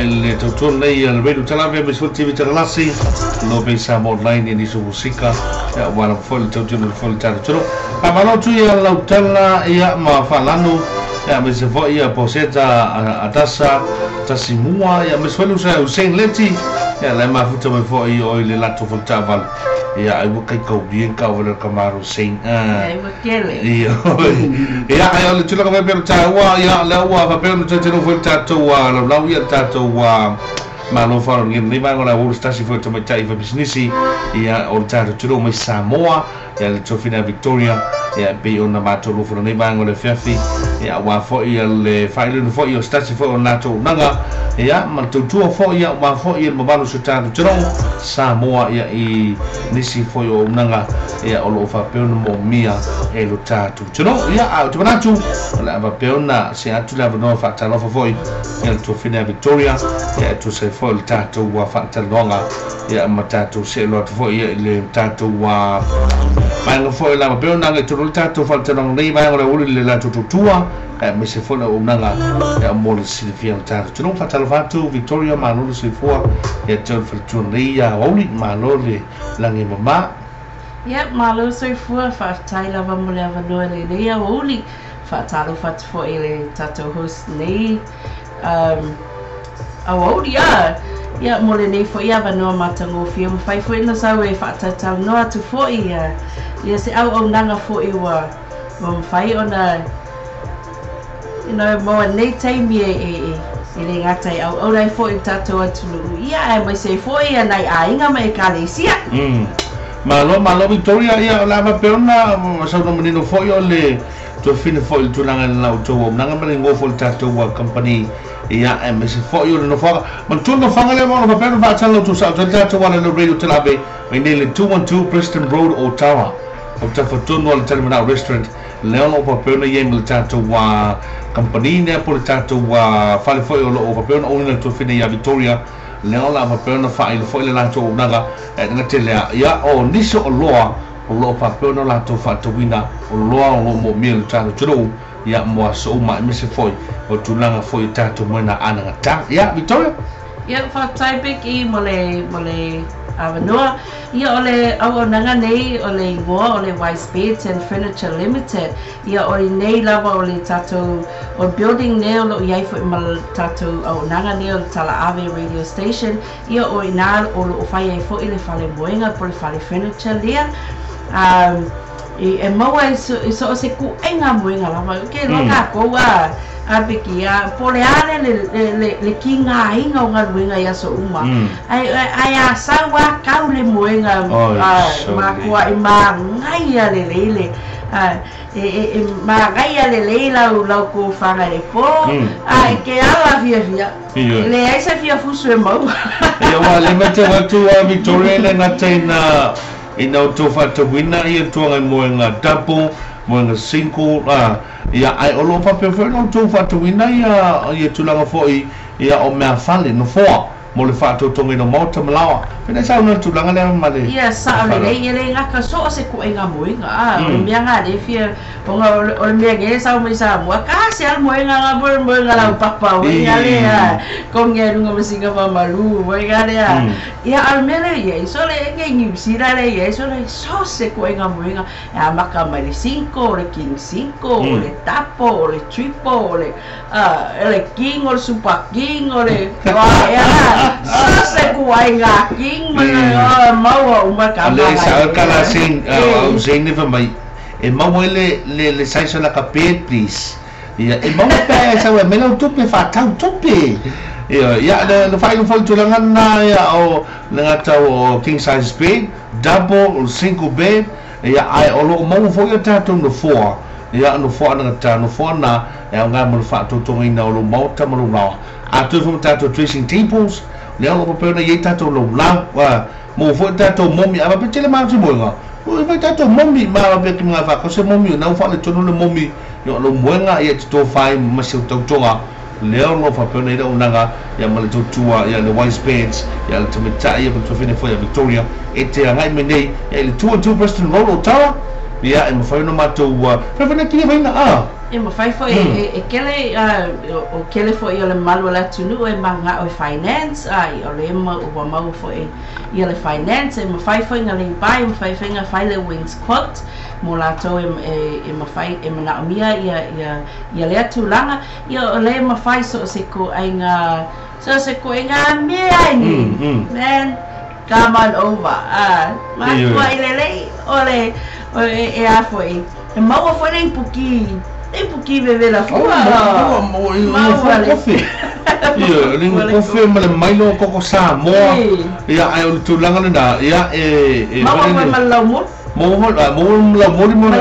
le tutto lei al vedo tala ve mi sfutti vi tala si lo pensiamo online in su musica wala full tutto full tutto ma no tu ya la tala ya ma falano ya mi se vo ya poseta atasa tasimua ya mi suelo sa Hussein Leti ya la ma futa me vo io le lato voltaval ya ai kai ko bien ka wala kamaro Hussein ai wakele ya ai le tula ka me per tawa ya la wa fa per no tete no voltato wa la ya tato wa ma non farò niente, ne vengono a ora stasi fuori come tai fa businessi ya oltre tutto mai Samoa ya le Trofina Victoria ya be on mato lo fuori ne vengono le fiaffi ya wa fo ya le file no fo io stasi fuori nato nanga ya ma tu fo ya wa fo il mobile su tutto Samoa ya I nisi fo io nanga ya lo fa per no mia e lo tato no ya tu nato la va per una se tu la no fa talo fo ya Trofina Victoria ya tu se fo il tato wa fa talonga ya matato se lo fo le tato wa ma fo la per una che tu il tato fa talonga nei va ora uli la tutua mi se fo la unanga ya mo si fia il tato tu non fa talvato Victoria ma non si fo ya tu fortunia uli ma lo le la ngi mama ya ma lo so fo fa tai la va mo le va do le ya uli fa talo fa fo ile tato host nei ya ya mole nei fo ya va no matango fio fai fo ina sa we fa tata no atu fo ya se au nanga fo I wa fai ona mo nei time e le ngata au nei fo tato atu ya mai se fo ya nai ainga mai kalesia malo Victoria ya la va perna sa no menino fo yo le to fine fo il tulanga na auto nanga mali ngo fo tato wa company ya MS fo io no fa ma tu no fa le mo per va talo tu sa tato wala no radio telabe mai nele 212 Preston Road Ottawa opta for tu no terminal restaurant leon o per no yem tato wa company ne por tato wa fa fo io o per no to fine ya Victoria leon la per no fa il fo le la to naga na tele ya o niso o lo pa per no la to fa to wina o lo mo mil tato tu ya mo so ma me se foi o tulanga foi tato mona ana ta ya Victoria ya fa typic I mole avanoa ya ole au nanga nei ole ole Wise Beds and Furniture Limited ya ole nei lava ole tato o building nei ole ia fo mal tato au nanga nei ole tala ave radio station ya ole na ole o fai fo ile fale moenga por fale furniture dia e maua so se ku enga moenga lava ke lo ka ko wa abekia poleale le kinga inga nga luenga ya so uma ai asawa kaule moenga ma kwa ima ngaya lele ma ngaya lele la ko fanga le po ai ke ala via le ai sa via fusu mo ya wale mate watu wa Victoria le ngataina ina to fa to wina I to nga moenga tapo moenga 5 ya ai o lo pa pe no tu fa tu ina ya tulanga foi ya o me fale no fo mo le fa to ngi no mo tamlawa pe sa no tulanga le male ya sa le ile nga ka so se ku enga moinga o me nga de fia o me nge sa mo sa mo ka se al moinga nga mo nga la papa o ya le ko nge nga masinga pa malu mo nga le ya al mele ye so le nge ni sira le ye so le so se ku enga moinga ya maka mali 5 le king 5 le tapo le triple le king o super king o le ya se kuainga king mau umaka le sa kala sing au sing ne mai e mau le sai so la capet please ya e mau pe sa we melo tupe fa tau tupe ya le fai fo tulangan na ya o ngata o king size bed double single bed ya ai o lo mau fo ya tatu no 4 ya no 4 ngata no 4 na ya nga mo fa to ina o lo mau ta mo lo a tu fo tatu dressing tables leo lo pe na ye tato lo la wa mo fo tato momi aba pe tele ma mo nga o pe tato momi ma pe ki ma fa ko se momi na fa le tono le momi yo lo moenga ye to fai ma se to tonga leo lo fa pe na ida unanga ya ma le to tua ya le Wise Beds ya le tmita ya to fine fo ya Victoria ete ngai me nei ya le 212 Preston Road Ottawa ia e mawhai no mātou whawhana kia whaina e mawhai fo e kele o kele fo i o le malu la tunu e manga o finance i o le ua mau fo i o le finance e mawhai fo inga le bai mawhai fo inga whai le wings quote mo lātou e mawhai e mana o mia ia lea tūlanga ia o le mawhai so se ko ainga mea ini man come on over makua i lelei o e a fo i e maua fo nei puki bebe la fua maua kofi ia ringo kofi ma le mailo koko sa moa ia ai o tūlanga le nā ia maua koe malau mo mo la mori mo na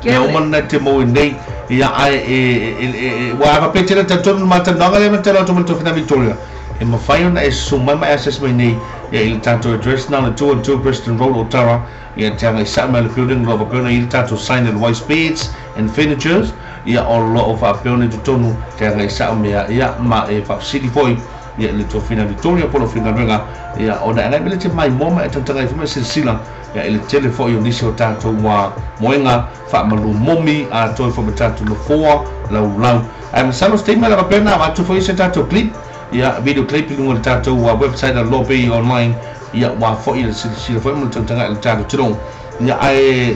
ia o mana te mo nei ia ai wa pa petela te tonu mata nanga le mata to to fina Victoria e ma fai ona e suma ma access mai nei ia il tanto address na le 2 Preston Road Ottawa ia tanga sa ma le building lo pa il tanto sign and white spades and furnitures ia o lo of a building to tonu tanga sa me ia ma e fa city boy ia le to fina Victoria polo fina renga ia ona ana bele te mai moma e tanga i fuma silsila ia ele telefone o nisi o tātou wa moenga whaamalu momi a toi wha tātou no foa lau ai masano stema la pena wa tu foi se tātou clip ia video clip lunga le tātou wa website a lobby online ia wa fo ia silsila fo mo tanga le tātou tron ia ai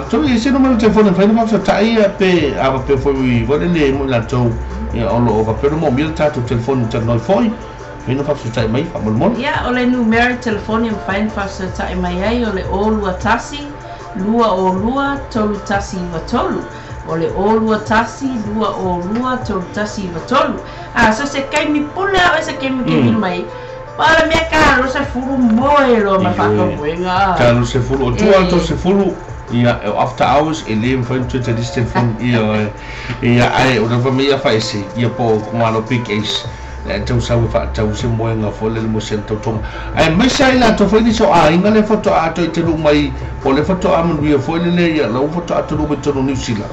tu i se no mo telefone fa no fa tai pe a pe fo i vo le mo la tau ia o lo va pe mo mi tātou telefone tanga no foi Vino fa su tai mai fa mo ia o le numero telefone fine fa su tai mai ai o le olua tasi lua o lua tolu tasi vatolu o le olua tasi lua o lua tolu tasi vatolu so se kai mi pula o se kai mi mai para me ka lo se furu moe lo ma fa ko wenga ka lo se furu o tu alto se furu ia after hours ele foi to the distant from ia ai o na família fa esse ia po com a lo pick ace tau sa fa tau se moenga fo le mo sento tom ai mai sai la to foi ni so inga le foto a to te lu mai po le foto a mo via foi le ia la foto a to lu to New Zealand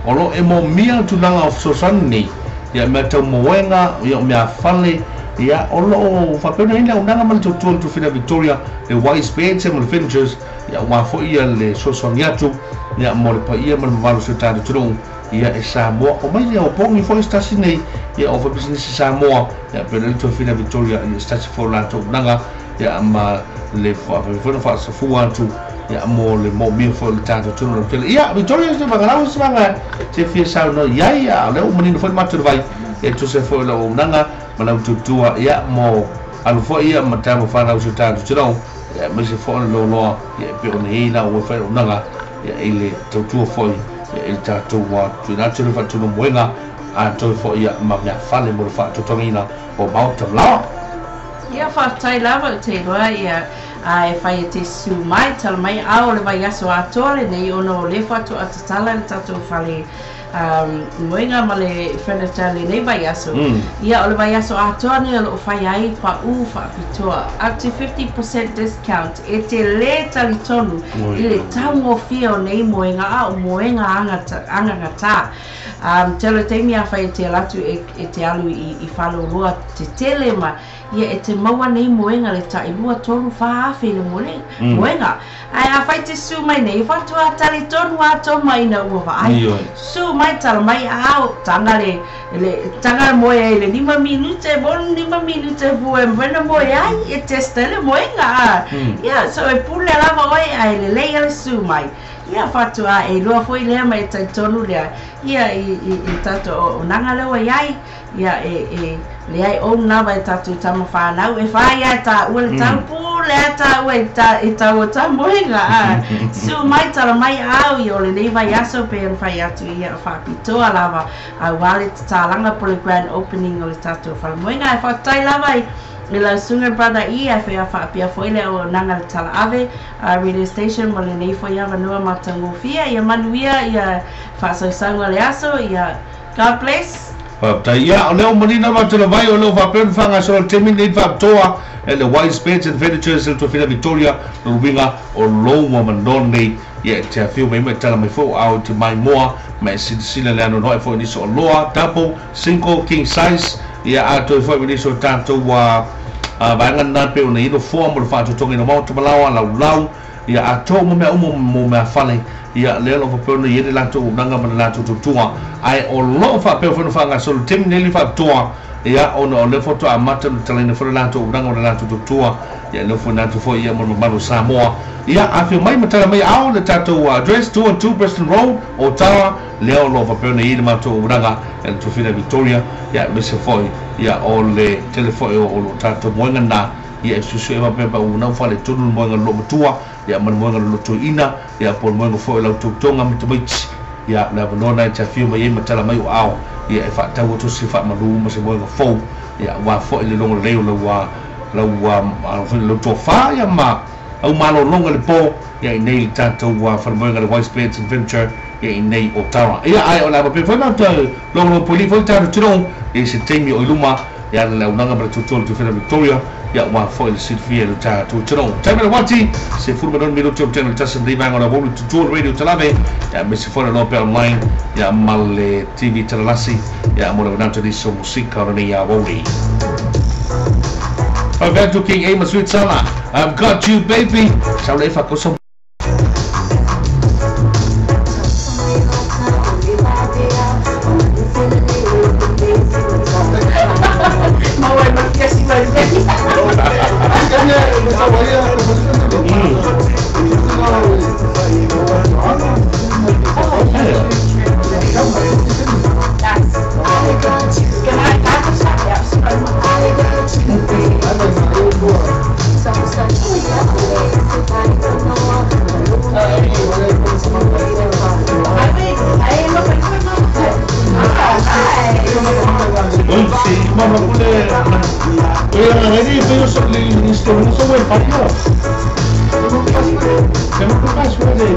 o lo e mo mia tu nanga of so sanni ia me tau moenga ia me fale ia o lo fa pena ina nanga man to fina Victoria le wise beds and furnitures ia wa fo ia le so soniatu ia mo le pa ia mo valo se ta tu ia e Samoa o mai o pongi foi stasi nei ia o business Samoa ia per to fina Victoria ia stasi for la to nanga ia ma le fa sa fuan tu ia mo le mo mi for le tanto tu no ia Victoria se magala se manga se fi sa no ia le o menino foi matu vai e tu se foi lo nanga ma tu tua ia mo al fo ia ma tamo fa na su tanto tu no ia me se foi lo ia pe o nei na o fa nanga ia ile tu foi il tātou wa tuina tūru whatunu moenga a tōi fo ia ma mea whale mo whaatotongina o Mount Lawa. Ia whaatai lawa o te roa ia e whai te su mai tala mai a o le vai aso a tōle nei ono le whatu a tatala le tātou whale moenga ma le whanata le nei vai aso. Ia o le vai aso a tōne o lo whai ai wha pitoa up to 50% discount e te le tali tonu i le taungo fia o nei moenga a o moenga anga tā. Telo teimi a whai te latu e te alu i whalo rua te telema ia e te maua nei moenga le ta i lua tonu whaafe le moenga. Ai a whai te su mai nei whatu a tali tonu a toma ina ua ai. Su mai tala mai au tanga le moe ai le 5 minute bon 5 minute vue mwena moe ai e testa le moenga. Ia so e pule lava oi ai le leia le su mai. Ia whatu a e lua foi lea mai tai tonu lea. Ia i tato o nanga lewa iai. Ia le ai o nawa e tatu tama whanau e whai ai ta ua le tau pule ai ta ua e tau o ta moenga. Su mai tala mai au i o le nei vai aso pe e whai atu ia o whapitoa lava a wale te tālanga po le grand opening o le tatu o whala moenga e whatai lava i la Sunga Brother i a whea whaapia foile o nanga le tala ave a radio station mo le nei foi awa nua matango fia ia manuia ia whaasausanga le aso ia God bless. Ia o leo manina matula vai o leo whapen whanga so le temi nei whaaptoa e le wise beds and furnitures le tofina Victoria no ruinga o lou manon nei ia te awhiu mai tala mai fo au te mai moa mai sila le ano noi fo niso o loa double single king size ia ato fo niso tanto wa vaanga na pe o nei no fo mo le whaatotongi no Mount Malawa lau ia ato mo me mo me fale ia le lo fa no ye la to nanga ma la to tua ai o lo fa pe fa nga so tim ne li fa tua ia ono le foto a mata tele ne fa la to nanga ma la to tua ia le fo na to fo ia mo ma Samoa ia a fi mai mata mai au le tato address 212 Preston Road o Tawa le lo fa pe no ye ma to nanga el to fina Victoria ia me se foi ia o le telefone o lo tato mo ngana ia susu e va pe ba una fa le tunu mo ngalo tua ia man mo ngalo to ina ia por mo ngo fo la to tonga mit mai ia la no na cha fiu mai mata mai au ia e fa ta wo to si fa ma lu mo se mo ngo fo ia wa fo le longo le wa lo to fa ia ma au malo longo le po ia nei tanto wa fa mo ngalo White Spades Adventure ia nei o Tawa ia ai o la pe fa na to longo poli fo ta to e se temi o luma ia la unanga ba to fina Victoria ia wa fo le sit fia le ta to time wati se furma don minuto o channel ta se riva ngona bo to radio talave ia me se fora no pe online ia mal TV talasi ia mo na to di so musica ora ia boli Alberto King Amos Sweet Summer I've got you baby sao le fa ko so Mama boleh. Ini tu instrumen semua pakai. Kamu pas boleh.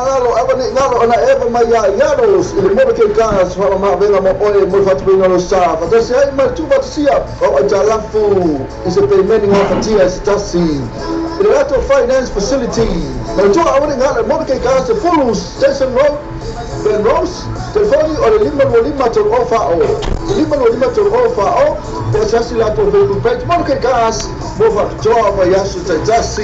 ngalo abane ngalo ana eva maya yaros ile mo ke gas fa ma venga mo oe mo fatu venga lo sa fa se ai ma tu fatu sia o ajalafu is a payment of fatias tasi ile rato finance facility ma tu awani ngalo mo ke gas the full station road Ben Rose telefoni o lima to ofa o lima to ofa o o sasi la to vehicle page mo ke gas mo fatu joa ma yasu tasi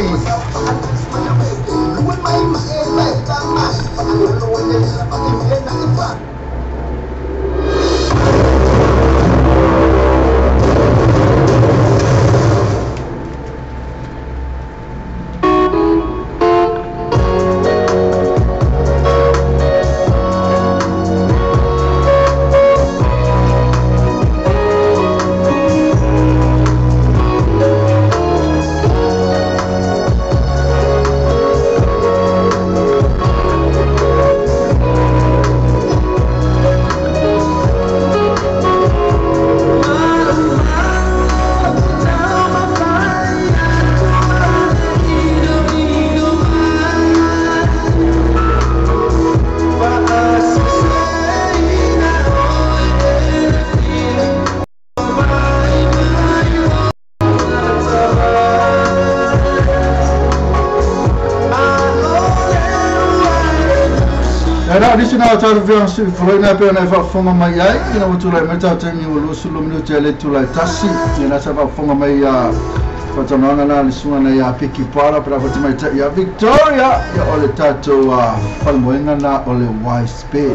Additional television for na pe na fonga mai ai ina mutula meta tani ulu sulu minu tele tula tasi ina saba fonga mai ya fatananga na lisunga na ya piki para para fatima ya Victoria ya ole tato palmoenga na ole wise pe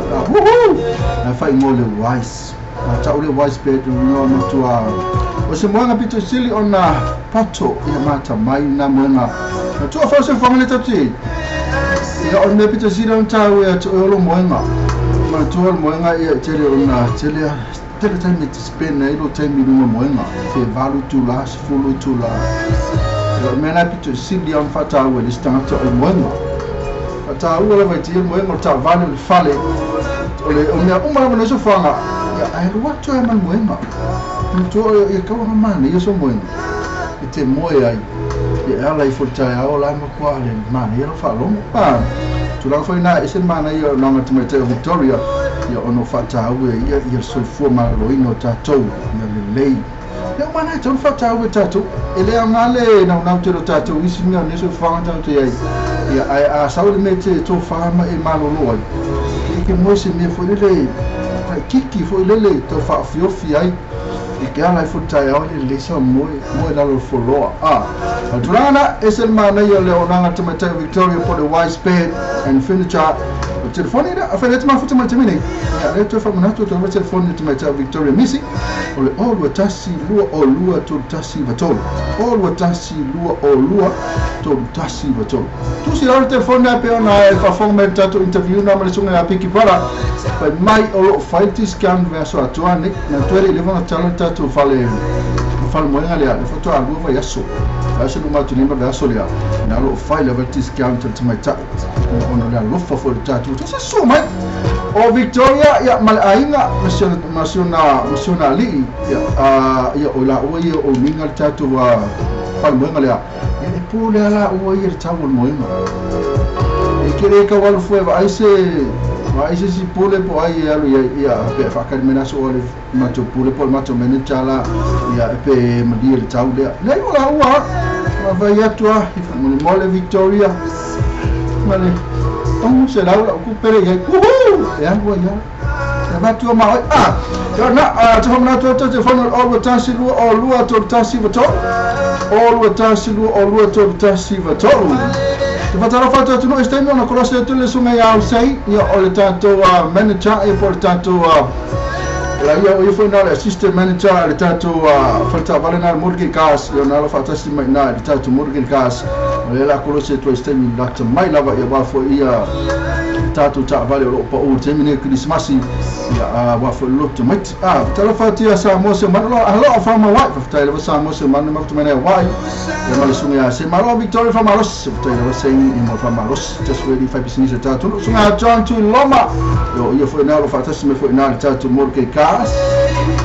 na fai mole wise na ta ole wise pe no mtu o se moanga pito sili ona pato ya mata mai na mona na tu fa se fonga tati ya on me pito sila on tawe ya olo moenga ma to olo moenga ya tele ona tele time it spend na ilo time ni moenga fe valu tu la fulu tu la ya mena pito sila on fata we distance to moenga fata olo vai ti moenga ta valu fale ole uma na so fanga ya ai what to man moenga to ya ka ona man ya so moenga ite moe ai ya ala ifuta ya ola makwa le man ya fa long pa tu la foi na isen man ya no matemate Victoria ya ono fata we ya so fo ma lo ino tato ya le ya mana ton fata we tato ele amale na na tero tato isi mi ne so fa tato ya a saudi mete to fa ma e malo lo ki mo se me fo le kiki fo le to fa fio ai que ana ifuta ya ole lesa mo na lo follow Adurana es el man ya leonanga temata Victoria for the wise bed and furniture telefoni da afalet ma futa matemini ya leto fa manato to telefoni temata Victoria misi ole all watasi lua to tasi batol all watasi lua to tasi batol tu si la telefoni pe ona fa fomenta to interview na malisunga ya piki para pa mai o fight scan verso atuani na tuere levana talenta to fale moenga le le foto algo va yaso aso no matu limba verso le na lo file vertis scan to my chat ono la lo fo chat to so mai o Victoria ya mal ainga nationali ya ola o mingal chat to wa fal moenga le ya pule ala o ir tawul moenga e kire ka wal fo va aise si pule po ai alu ya pe fa kan mena so ole macho pule po macho mena chala ya pe madi le taude nei ola wa va ya tua mon mole Victoria male on se la ku pere ya ya wa ya va tua ma ya na to na to phone all tasi lu to tasi vato all tasi lu to tasi vato fatara fata tu no estemo na crosse tu le sunga ya usai ya ole tanto manager e portanto la io fui na assistant manager le tanto falta valena mortgage gas io na la fata si mai na le tanto mortgage gas le la crosse tu estemo la mai lava ya ba fo ia tanto ta vale lo pa o termine Christmas ya wa fo lo to mat tala fata ya sa mo se ma lo fa ma wa fata le sa mo se ma ma to mena wa ya ma sunga ya se ma lo Victoria fa ma lo se fata saying in more from Maros just really 5% is a tattoo so I join to Loma yo for now for test me for now tattoo morke cars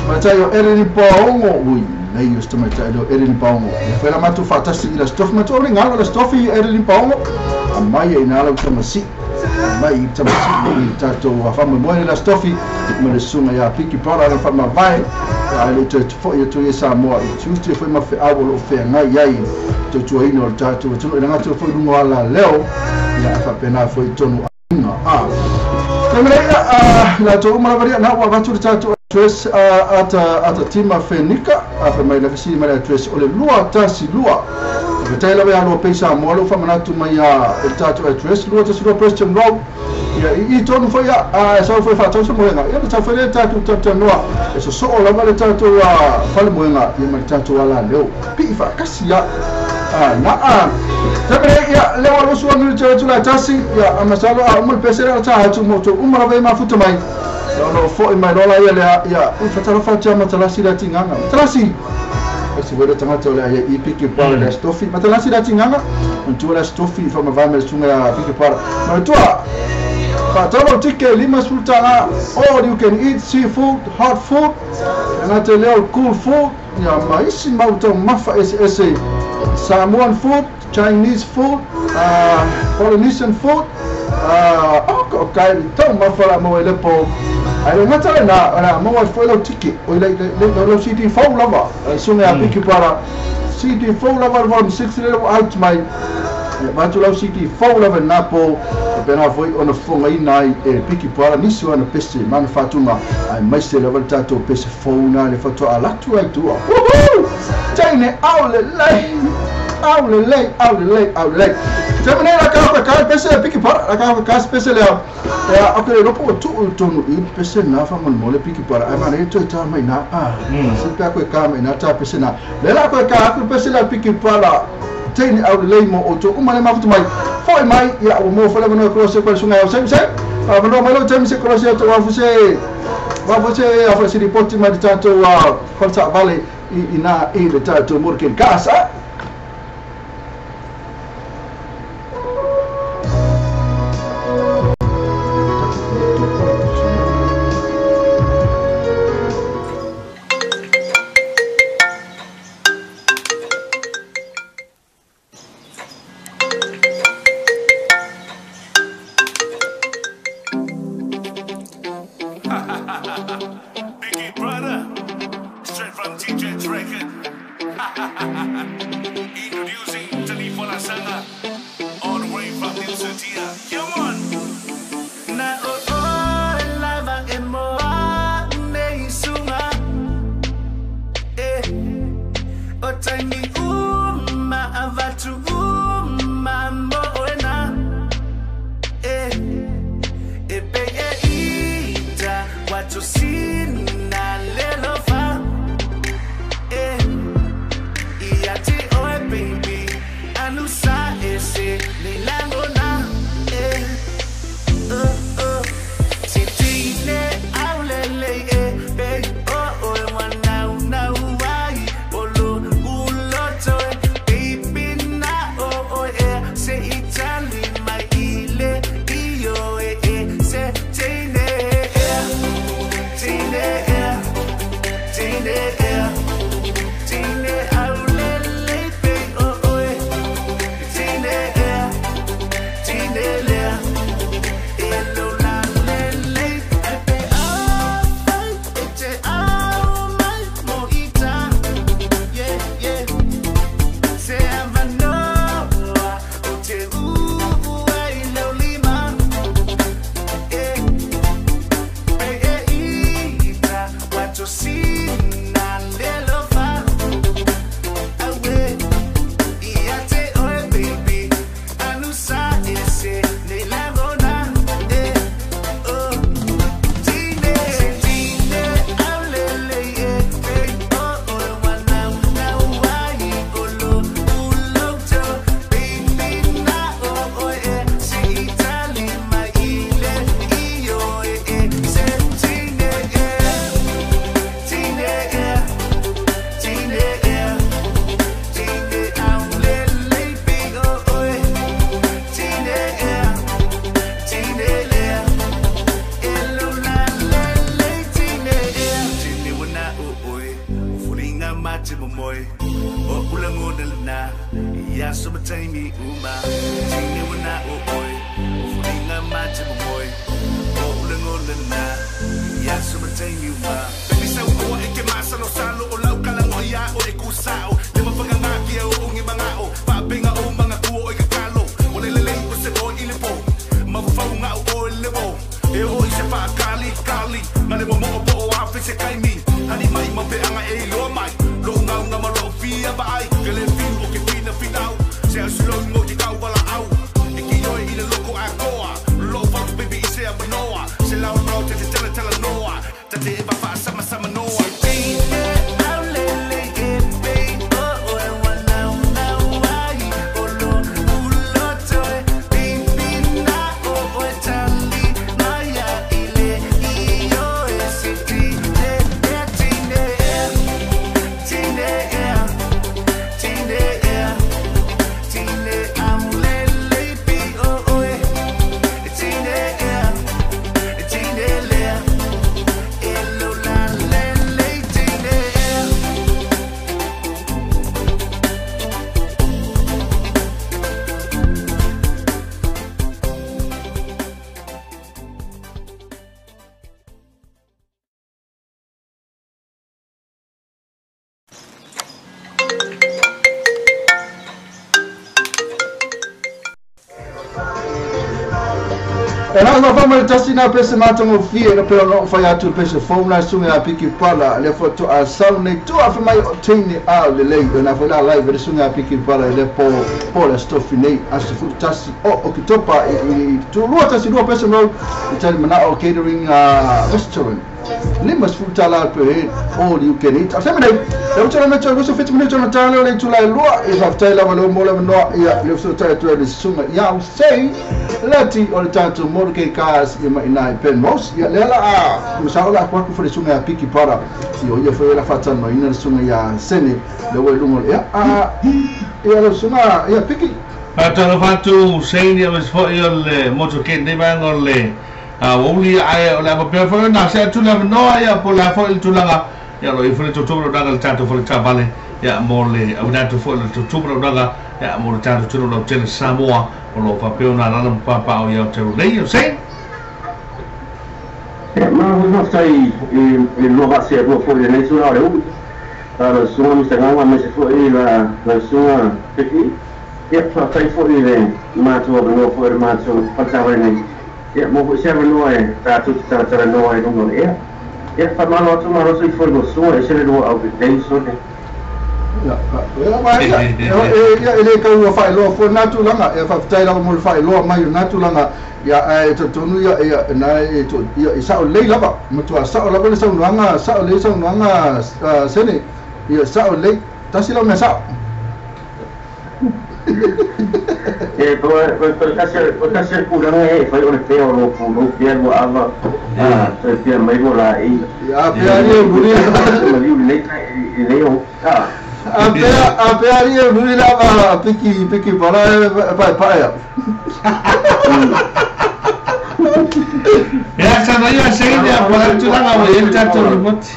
but yo erin pongo we they used to my tattoo erin pongo foi la matu fantastic la stuff ma to ringa la stuff erin pongo a mai ina la to masi mai tamati tato wa fama moe la stofi ma le sunga ya piki para la fama vai le te fo ye to ye sa mo tuesday foi ma fe awo fe ngai yai to to ino tato to ina ngato fo lungo ala leo ya fa pena foi tonu a la to ma varia na wa tu tato tres ata tima fenika afa mai la kasi mai tres ole lua tasi lua Betai la ya lo pesa mo lo fa manatu mai ya tato tres lua tasi lua Preston Road ya I tonu foi ya so foi fa tonu mo nga ya ta foi tato tato noa eso so la mai tato fa mo nga ya mai tato ala leo pi fa kasi ya na Tapi ya lewat usuan ni cula tasi ya amasalo umur pesera ta hatu moto umur apa yang mafuta mai kalau fo mai dola ya fatalo fatia matalasi da tinganga matalasi kasi weda tamato la ya ipiki para da stofi matalasi da tinganga untuk la stofi fa mavame sunga ya piki para matua fatalo tike lima sultana all you can eat seafood hot food and atelier cool food ya maisi mauto mafa ese Samoan food, Chinese food, Polynesian food, okay, tau mafala mo elepo. Ai ngata na mo foi lo tiki, o lo city phone lava. Sunga piki para city phone lava von 6 level out my Matu lo city phone lava napo. Pena foi ona fonga inai piki para nisu ana pese manufatuma. Ai mai se level tato pese phone na le foto ala tu ai tu. China outlet. Também na casa pese piki para na casa pese le okay lo po tu tonu I pese na fa mon mole piki para ai mane to ta mai na se pa ko ka mai na ta pese na le la ko ka ko pese la piki para China outlet mo o to umane ma mai foi mai ya o mo fa le no cross ko sunga sai no malo tem se cross to wa fuse a fase ripoti ma di tanto wa forza vale ina ile tanto morken casa Biggie brother, straight from TJ's record. Introducing Talifola Sanga, all the way from New City. Come on. Na lava emoa me sunga. Otani avatu moena. To see na lelo fa iati oe baby anusa ese nilango na titine aulele baby oh wana wai olo uloto baby na se itali mai ile iyo se tine Ya so batay mi uma, tingin mo na ooy, ufuling nga mate moi o le ngole na ya so matain you ma baby sa ko e ke masa no salo o lau kala no ya o e kusao le mapanga ngaki o ungi mga o pa benga o mga kuo e kakalo o le le o se o ile po ma fa nga o le bo e o se fa kali kali na le mo bo o afi se kai mi ani mai mo pe anga e lo mai lo nga ma lo fia bai ke le fin o ke fina finau se a sulo mo ki kau wala au e ki yo ile loko a koa lo fa baby se a noa se la no te tela noa te te va fa sama noa E nā ngā whamare tasi nā pese mātango fia na pēo no whai atu pese whauna sunga a piki pala le whato a sau nei tua whamai o teine a le lei e nā whaila lai vere sunga a piki pala le po le stofi nei a se fuku tasi o ki topa i tūrua tasi rua pese mau i tani mana o catering restaurant lima fuku tala pe he all you can eat a whame nei le utara me tau gusto 50 minutos na tala le tula e lua i haftai lava leo mo lava noa ia le uso tai tua le sunga ia usei lati o le tātou moro kei kās i mai nai pen mos ia le ala a kusao la kwaku fere sunga a piki para i o ia whae la whatan mai ina le sunga ia sene le wai lungo ia ia le sunga ia piki Tara whatu seini a wes fo i o le moto kei nei vanga o le wuli ai o le apapea whae na se atu lava noa ia po la fo i tulanga ia lo i fwere tutubra danga le tātou fwere tāpale ia mo le au nātou fo i le tutubra danga ia mo le tātou tunu lau tele Samoa o lo papeo na lana papa o iau te rei o sei ma ho sai e lo va se ro fo le nei sura o le la sunga mi stanga ma se fo i la sunga peki ia fa sai fo i le ma to no fo ma to pasava nei ia mo se no e tātou no e no ia fa ma no to ma ro sai fo no sunga e se le no au dei so ne ele kau wa fai lo fo natu langa e fa tai la mo fai lo mai natu langa ya e to tonu ya na e to ya isa o le lava mo to sa o lava le sa nuanga sa o le sa nuanga sene ya sa o le tasi la me sa e po kasi kurang e fai o le pe o lo fu pia mo ava se pia mai mo la e ya pia ni buri le o Apea ria nui lava piki para pai ya. Ya sana ia sei dia para tulanga o ele tato remote.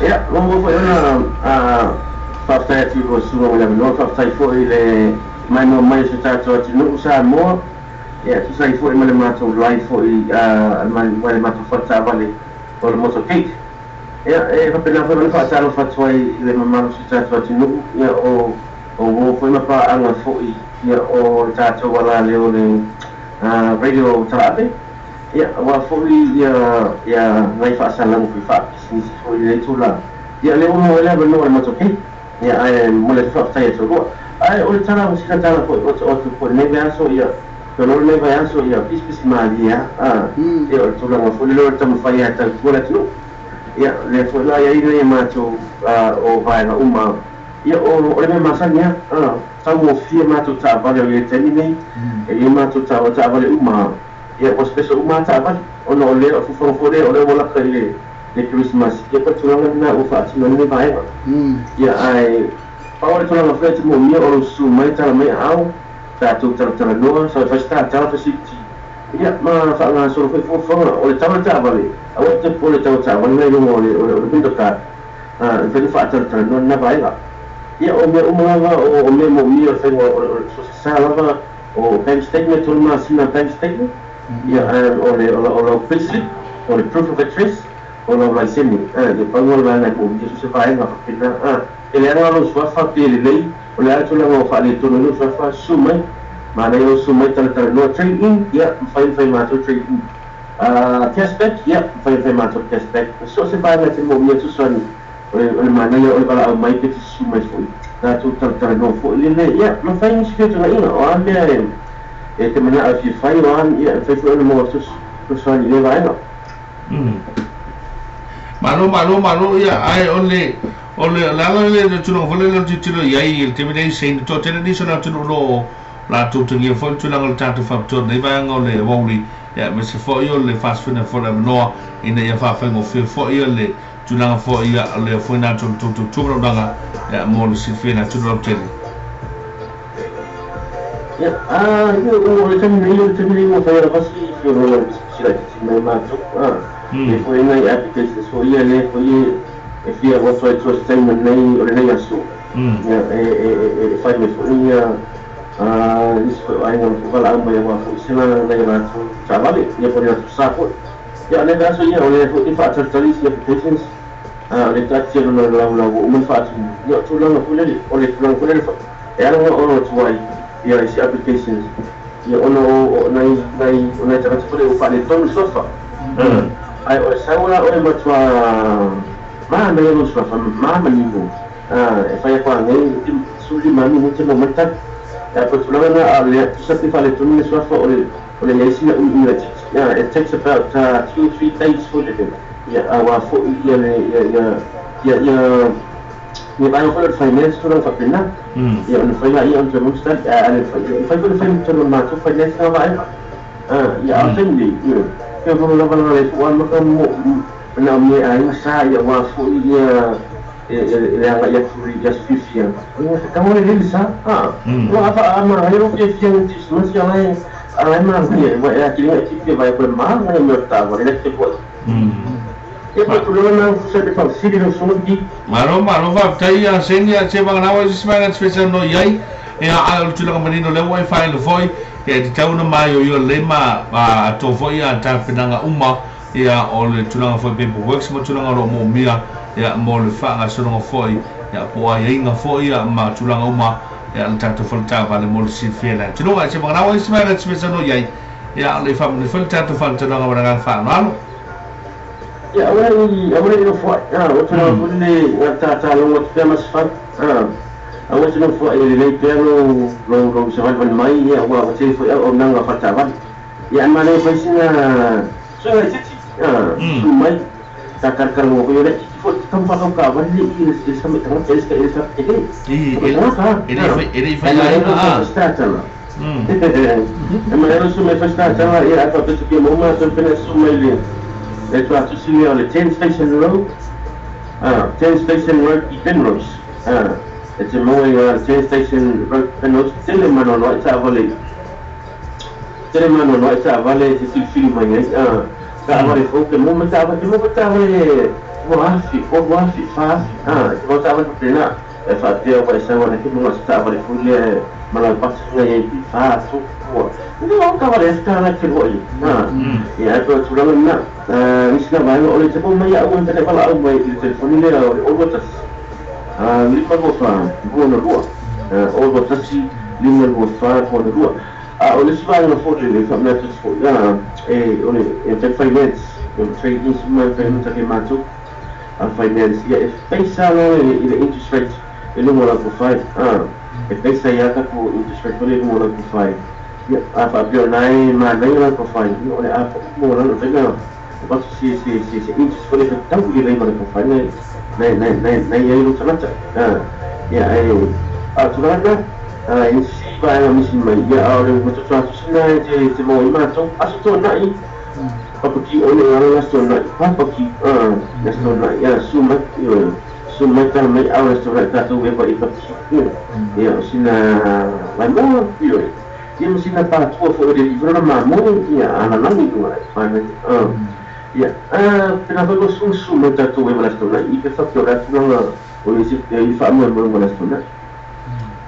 Ya, vamos foi na fasta ti o suo le no fasta foi le mai se tato ti no usa mo. Ya, tu sai foi male mato live foi male mato fasta vale o moto cake. Ya, pela foi no fasta no fasta foi le mamma se tato ti no ya o foi ma pa anga foi ya o tato wala le o le radio tarape. Ya, wa foi ya ngai fa salang fi fa ni foi le tula. Ya le mo le no mo to ke. Ya ai mo le fa sai to go. Ai o tara mo sika tara foi o to ne va so ya. Pero ne va so ya pis malia. Ya o tula mo foi le tam fa ya ta go la tu. Ya le foi la ya ine ma to o vai na uma. Ya o le masanya sa mo fie ma to ta va le tenine. E ma to ta va le uma. Ya was peso umata apa ono le o fofore o le wala kale le Christmas ya pa tulanga na o fa tino ni vai ya ai power tulanga fa timo mi o su mai tala mai au ta tu tara no so fa sta tala fa siti ya ma fa na so fa fofore o le tama ta vale o te pole ta ta wala le mo le binto ka fa fa tara no na vai ya o me o mo mi o fa o so sa lava o bank statement tolu masina bank statement ia o le payslip o le proof of address o le laiseni ia pangola lana ko dia se vaenga fakina ele ana lo swafa pelelei o le atu langa o whaale tonu lo swafa sumai mana yo sumai tala no trade in ia fai mato trade in cashback ia fai mato cashback so se vaenga te mo mia susani o le mana yo o bala au mai pe sumai foi na tu tala no foi le ia no fai ni se tona ina o ande e te mana a fi fai o an ia fai foi mo susani le vaenga Malo ia ai ole lalo le tuno vole le titilo ia intimidation to tele ni sona tuno lo la tu tungi fo tuno le tatu fa to nei ba ngole woli ia me se fo io le fast food for the no in the fa fa ngo fo io le tuno fo ia le fo na tu danga ia mo le si fina tuno tele ia io le temi mo fa la si io lo si la ti mai ma tu e foi na application so ia le foi e fia o foi to statement nei o nei asu e fai me foi ia isso ai não vou lá mas eu vou se lá na grana trabalho ia por isso sapo ia le asu ia o le foi fa totally applications le tati no la o mun fa ia tu lá no le o le plan ko le e ana o tu ai ia esse applications ia ono nai tara tu o fa le ton sofa ai o saula o matua ma me lo so fa ma manino e fai qua nei suli mani non c'è momento e poi sulla na alle tu sai fare tu ne so fa o le lesi na it takes about 2-3 days for it our for ne vai fare finance tu non fa pena non fai là io non sta fai per fare ma tu finance na vai quindi io non la valore quando na me ai masa ia wa fu ia ia furi just fifia kamu ni lisa wa apa amar ayo fifia nanti semua yang ai mana dia wa ya kira fifia vai per mana yang merta wa le tepo e poi tu non sai di fare sidi non sono di malo va tai a segna c'è va na wa smana special no yai e a tu la manino le wifi le foi e di tauna mai io le ma a to foi a ta penanga uma ia o le tulanga foi paperwork mo tulanga ro mo mia ia mo le fanga songa foi ia po ai inga foi ia ma tulanga uma ia le tatu falta vale mo le sifela tulanga se bana wa ismana se no ia ia le family falta tu falta no ngara fa no ia awai no foi o tulanga le ngata lo mo te mas fa awai no foi le piano lo se va mai ia wa te foi o nanga falta va ia ma le foi sina so sumai takar kalau ko yole fo tampa ko ka wali is kami tang test ka is ka ele vai startala mas sumai startala e apa tu que mo ma so pena sumai le tu atu sini ole 10 station road 10 station road Penrose it's a mo 10 station road Penrose tele mano no ta vale se film mai Tavole foke mo matava mo wafi fa mo tava plena e fate o essa ora che mo stava le foglie ma la passina e fa su no cavale sta che vuoi e poi sulla manna mi si va o le tipo mai a un telefono a un il telefono o botas lì ma go fa buono ruo o botas lì go fa buono ruo o le si vanno fuori le famiglie e per finance per trading ma per non che manzo al finance e pensano le interest rate e non lo può fare e pensa ya che con interest rate non lo può fare a Fabio nai ma non lo può fare o le a non lo venga ma si interest rate per tanto che lei non può fare nei lo sanata ya a tu in si va a misi mai ya ora mo to tsa sina te mo ma to aso to nai papaki o le ala sto nai papaki sto nai ya suma ta mai ala sto nai ta to we pa papaki ya sina mai mo io io sina pa to fo de livro ma mo ya ana nani tu mai ya pena velo suma ta to we sto nai i pe fa piora tu no o le si fa mo sto nai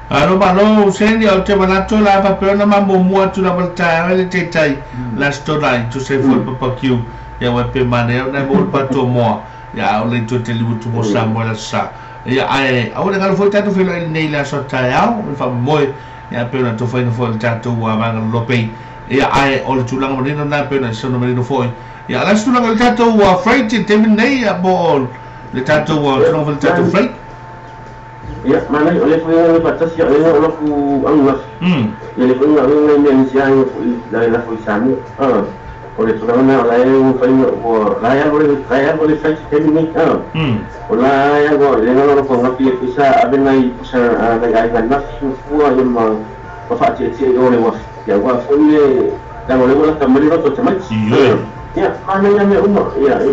Alo malo sendi o te manato la pa pena mambo mua tu la volta le te tai la storai tu se foi papa kiu ya wa pe mane na bol pa to mo ya o le tu te libu tu mo sa mo la sa ya ai o le gal foi tanto filo nei la so tai au fa mo ya pe na to foi no foi tanto wa ma lo pe ya ai o le tu la mo na pe na so no me no foi ya la stu la gal tanto wa freight te nei ya bol le tanto wa no foi tanto freight. Ya, mana oleh punya batas ya, oleh orang ku angus. Ya, oleh punya orang yang siang dari la fuisamu. Oleh tu mana oleh punya layar boleh saya teknik. Oleh yang orang pun ngapi bisa abang lagi bisa lagi ayat nafsu semua yang mau fakir oleh was. Ya, was oleh dan oleh orang kembali tu macam ya, mana yang umur ya,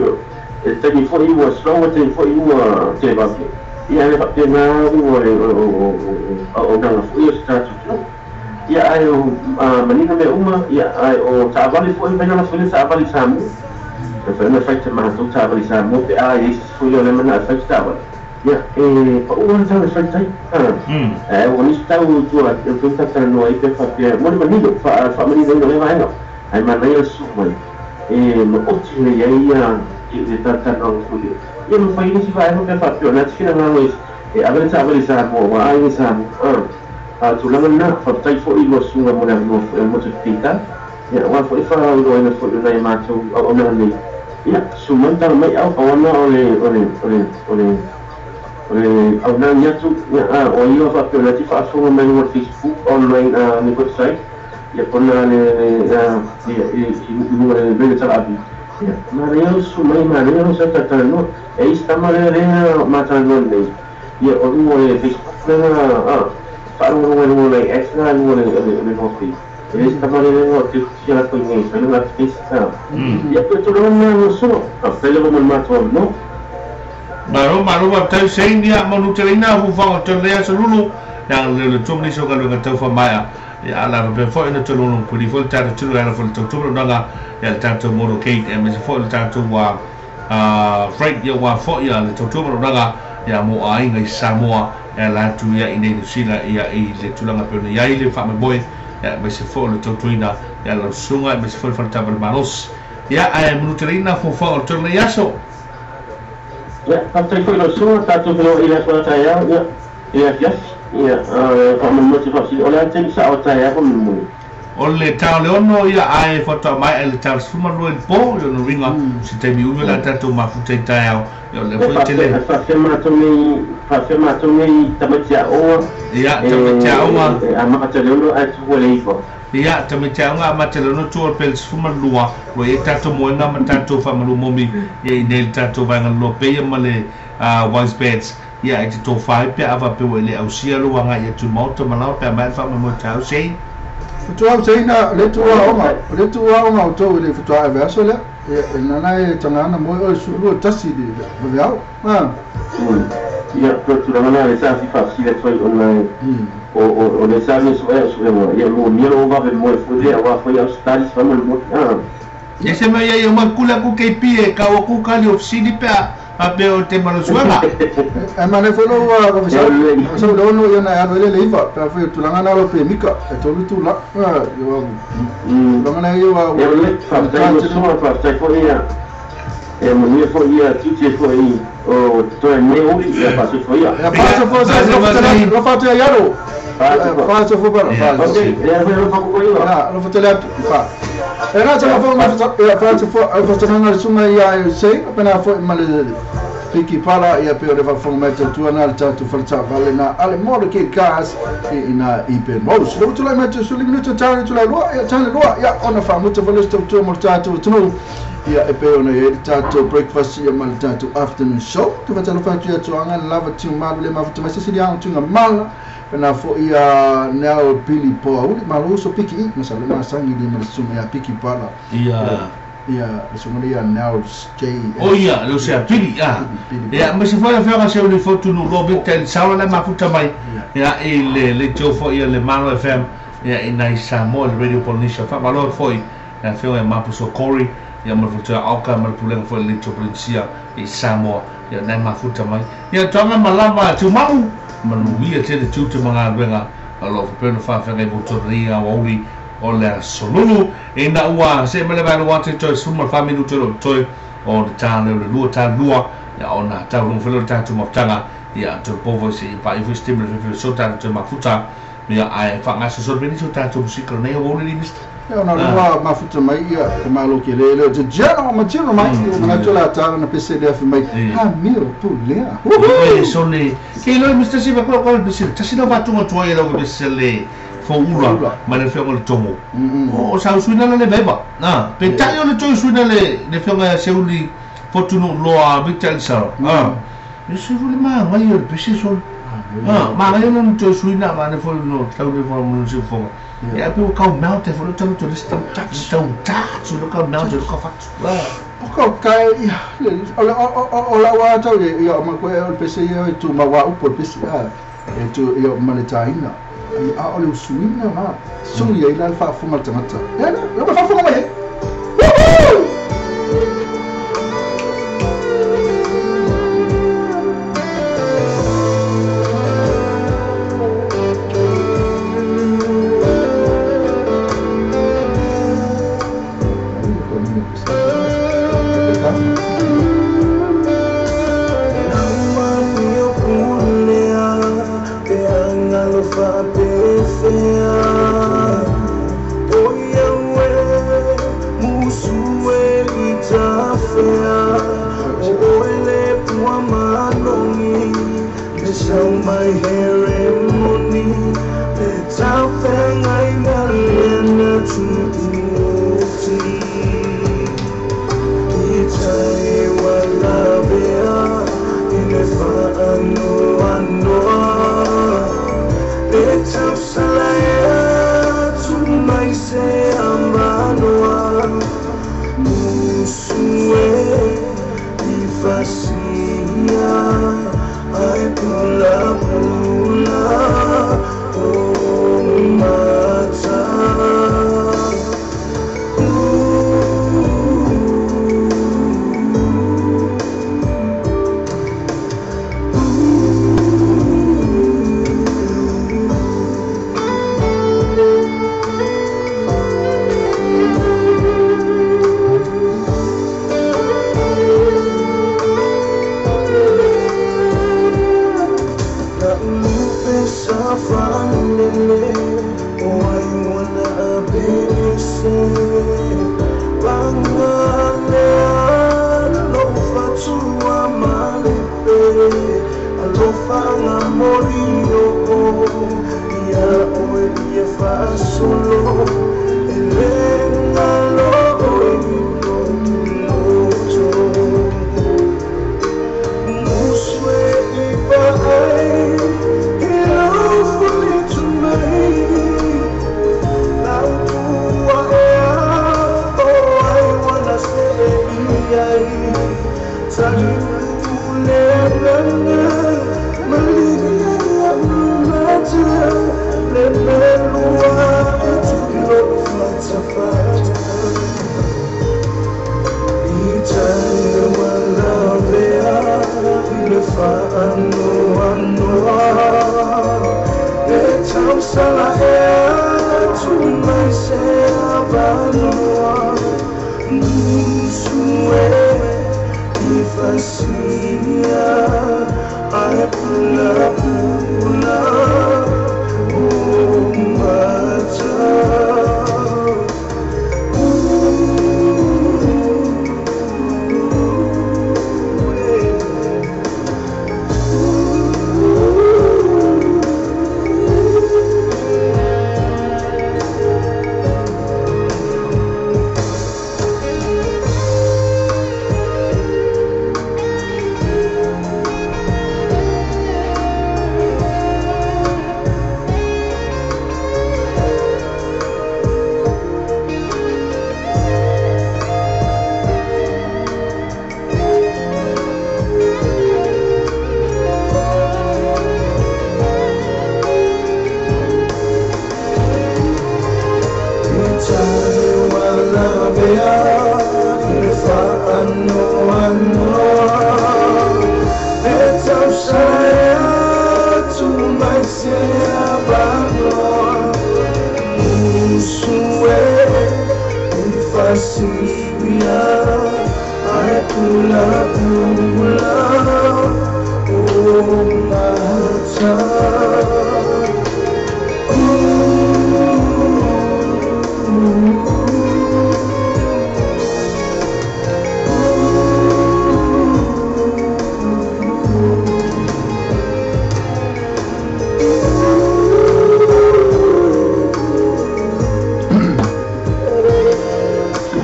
tadi for you was slow, tadi for you cebab. Ya, lepas dia nak orang fuyo status tu. Ya, ayo menina me uma, ya ayo tabali fuyo banyak fuyo tabali samu. Kerana fight mah tu tabali samu, pe ayo fuyo le mana fight tabali. Ya, pauan sangat fight tai. Wanita tahu tu lah, tu tak terlalu itu fakir. Mungkin menino, menino le mana? Ay mana ya semua. Mengoceh le ya kita terlalu fuyo. Yang paling sih aku dapat nanti kita ngalis abang sama wah ini sama tulangan nak faktai for itu semua mula motor kita ya wah for itu orang yang for itu macam orang ni ya semua tak mai awak oleh awalnya tu ya orang faktai nanti faktai main Facebook online ni website ya pernah ni ini berita abi. Ya, Maria sumai Maria saya katakan no, esta Maria macam ni. Ya, orang boleh Facebook na, orang boleh extra, orang boleh hobi. Esta Maria ni kita tu ni, saya nak kisah. Ya, tu orang mana so, kalau orang macam no. Baru waktu saya dia manutelina hufang terlihat seluruh yang lelucum ni so kalau kata famaya. Ya ala be fo ina to lolong puli fo ta to ala fo to danga ya ta to mono cake e me fo ta to wa freight ya wa fo ya to danga ya mo ai ngai Samoa ya la tu ya ine ni sila ya i le tu langa pe ya i le fa me boy ya me fo to ina ya la sunga me fo ta manos ya ai minuterina fo to le yaso ya ta fo lo sunga ta to ila fo ta ya ya kamu motivasi oleh anjing bisa saya pun mulu. Oleh tahu leono ya ai foto mai el tahu semua luar po yo no ringa si te mi uwe la tato ma futai tayo yo le foi tele. Fase macam ni tamatya o. Ya tamatya o ma. Ama kata leono ai tu boleh ipo. Ya tamatya o ma tele no tu pel semua luar. Lo ye tato mo na ma tato fa malu momi ye nel tato ba ngal lo pe male wise beds. Ya itu to five pe ava pe wele au sia lo wanga ya tu moto malau pe mai fa mo tau sei tu au sei na le tu au ma to wele tu au verso le na na tanga na mo o su lo tasi de beau ya tu la mana le sa si fa si le foi online o le sa ni su mo ya mo ni lo va ver mo fode ava foi au stars fa mo ya se me ya ma kula ku ke pie ka o ku ka le ofsidi pe ape o te manusuanga mane foi no so lo no yo na ele le ifa pa foi tu langa na lo pe mika e to tu la yo lo ngana yo wa le fa ta no so fa ta ko ia e mo ni foi ia ti foi o to ne o ia pa so foi ia pa so foi sa lo fa te yaro pa so foi para fa ya lo fa ko ia lo fa te la fa era sa fa ma fa so foi al fa na sunga ia sei apena foi male Piki pala ia pe o le whawhonga tuana le tatu whalata vale na ale mora ke gas ina ipe mous. Lewa tulai mea suli minuta tāne tulai roa, ia tāne roa, ia ona whamuta whalesta utua mora tātou tunu. Ia e pe ona e tātou breakfast ia ma le tātou afternoon show. Te whatalo whatu ia tuanga lava tiu malu le mafuta mai sasiri ang tunga mala. Pena fo ia nao pili po auli, malo so piki i, masa le masangi di marasuma ia piki pala. Ia semua dia now stay. Oh iya, lu saya pilih ya. Ya, mesti fora fora saya boleh foto nu Robert dan sawa la mafuta mai. Ya, le jofo ia le Mano FM. Ya, inai Samoa radio Polynesia. Fa valor foi. Ya, feo e mapu so Corey. ia mafuta auka malpulang fo litro provincia i Samoa ia nai mafuta mai ia tonga malava tu mau manuia te tu te mga benga alo pe no fa fa ngai motoria wauri o le solulu e na ua se mele vai lo te toi suma fa minuto lo toi o le tale le lua ta lua ia ona ta lo felo ta tu motanga ia to povo se pa i stimul fe so ta tu mafuta ia ai fa ngaso so beni so ta tu musika nei o le lista ia na lua mafuta mai ia ke malo ke le je jana ma tino mai na tola ta na pese le fa mai ha miro tu lea e so le ke lo mr siva ko bisi ta sino va tu mo tu ia lo bisi le fo ula ma le fionga le tomo o sa suina le beba na pe ta yo le toi suina le fionga se uli fortuno lo a vital sa e se vole ma mai yo bisi so ma ngai no toi suina ma le fo no tau le fo mo se fo ya pe o kau mau te fo tau to lista tau su lo kau mau lo ka fa o kau kai o la wa tau ia ma ko e pese ia tu ma wa upo pese e tu ia ma le taina a o le suina ma so ia ila fa fuma tangata ya na fa fuma mai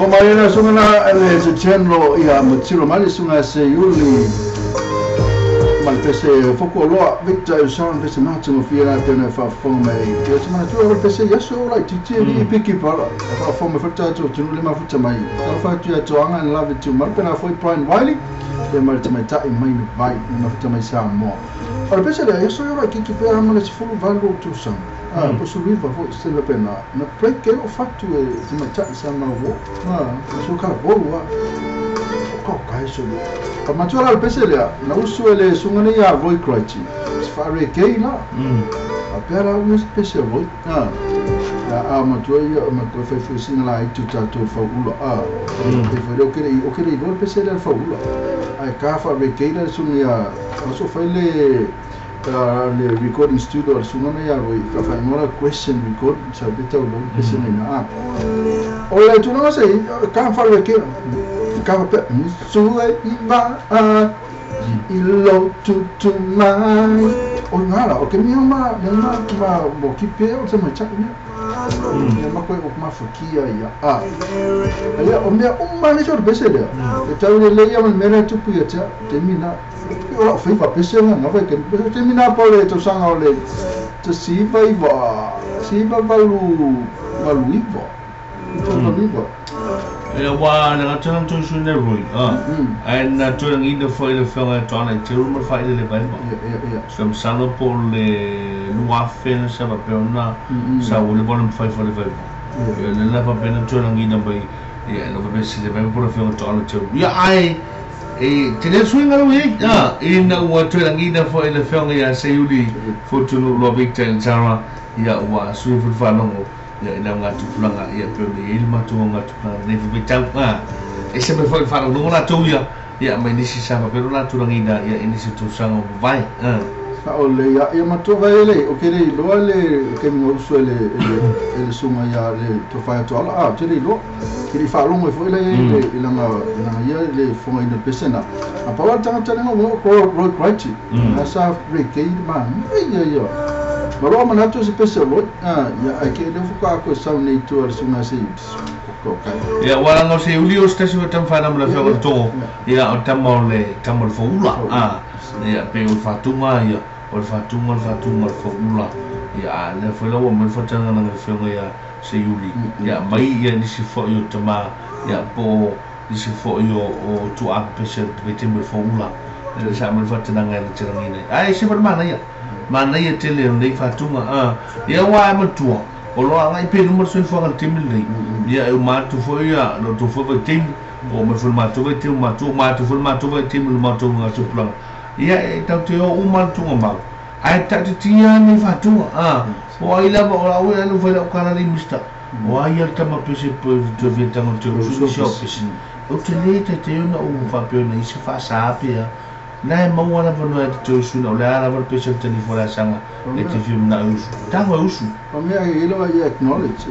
Mayana sungana ele se chenlo ia mutiro mali sunga se yuli mal pese foko loa victor sound pese matu mo fiera tena fa fome ia se matu o pese yaso la titi ni piki para fa fome fata to tunule ma futa mai fa tu ya toanga and love it too mal pena foi Brian Wiley e mal te meta e mai vai na futa mai sa mo ora pese le yaso yo la kiki pera mal se fulu valgo to sam posso vir por favor se la pena na break que o fatto è se meta sa ma wo so kala boa ko kai so pa matura al pesele na uso ele sungane ya voi crutch fare che la a pera un special voi a matura io ma ko fai fu sinala ai tutto fa ulo e foi o che il pesele fa ulo ai ka fare che la sunya so fai le recording studio sungane ya voi fa una question record sabete lo pesele na o tu non sei ka fare che Kapa sue iba ilo tu mai o ngala o ke mi ma bo ki pe o se ma cha ni ya ma ko ma fokia ya ya o me o ma ne so besele e tau le ya ma mena tu pu ya cha termina o fa pa pese na fa ke termina po le to sanga o le to si vai va valu ivo to ivo e wa na tana to shune roi na to ngi de foi le fanga tona te ru fa le vai ba sam sano por le lua fen sa ba peona sa o le bon fa le vai le la pa pena to ngi na bai e no va se le vai por fanga tona te ya ai e te le swinga lo e na wa to ngi na foi le fanga ya se yuli fo to no lo victor jara ya wa swing fu fa no ya ina ngatu pulanga ya pele ilma tu ngatu pulanga ne fu betang e se me foi fara no na tu ya mai nisi sama pero na tu ngida ya ini situ sango vai ole ya matu vai le o ke le lo le ke mi uso le suma ya le to fa to ala te le lo ke li fa lo mo foi le ila ya le fonga ina pesena a pa wa tanga tanga mo ko right na sa break man ya Maro manato se pesa lo ya ake le fuka ko sa nei tu ar suna se ko ya wala no se ulio stasi wa tamfana mala fa to ya o tamole fo ula ya pe o fatuma ya o fatuma fo ula ya le fo lo mo fo tanga na fe ya se uli ya mai ya ni si fo yo tama ya po ni si fo yo o tu a pesa te tembe fo ula le sa mo fo tanga na tirangina ai se mana ya mana ia tele nei fatunga ia wa matua o lo ai pe numero so fo al timil nei ia o matu fo ia no to fo tim o me fo matu vai tim matu fo matu vai tim matu ngatu plan ia e tau te o matu ngamba ai ta te tia nei fatunga o ai la o la o no fo la kana ni mista o ai al tama pese po to vietang o te o so pese o te le te na o fa pe nei se fa sapia na mo wana vano e te usu na ole ala vano pese te ni fora sanga e te film na usu tango usu o mea ilo ia acknowledge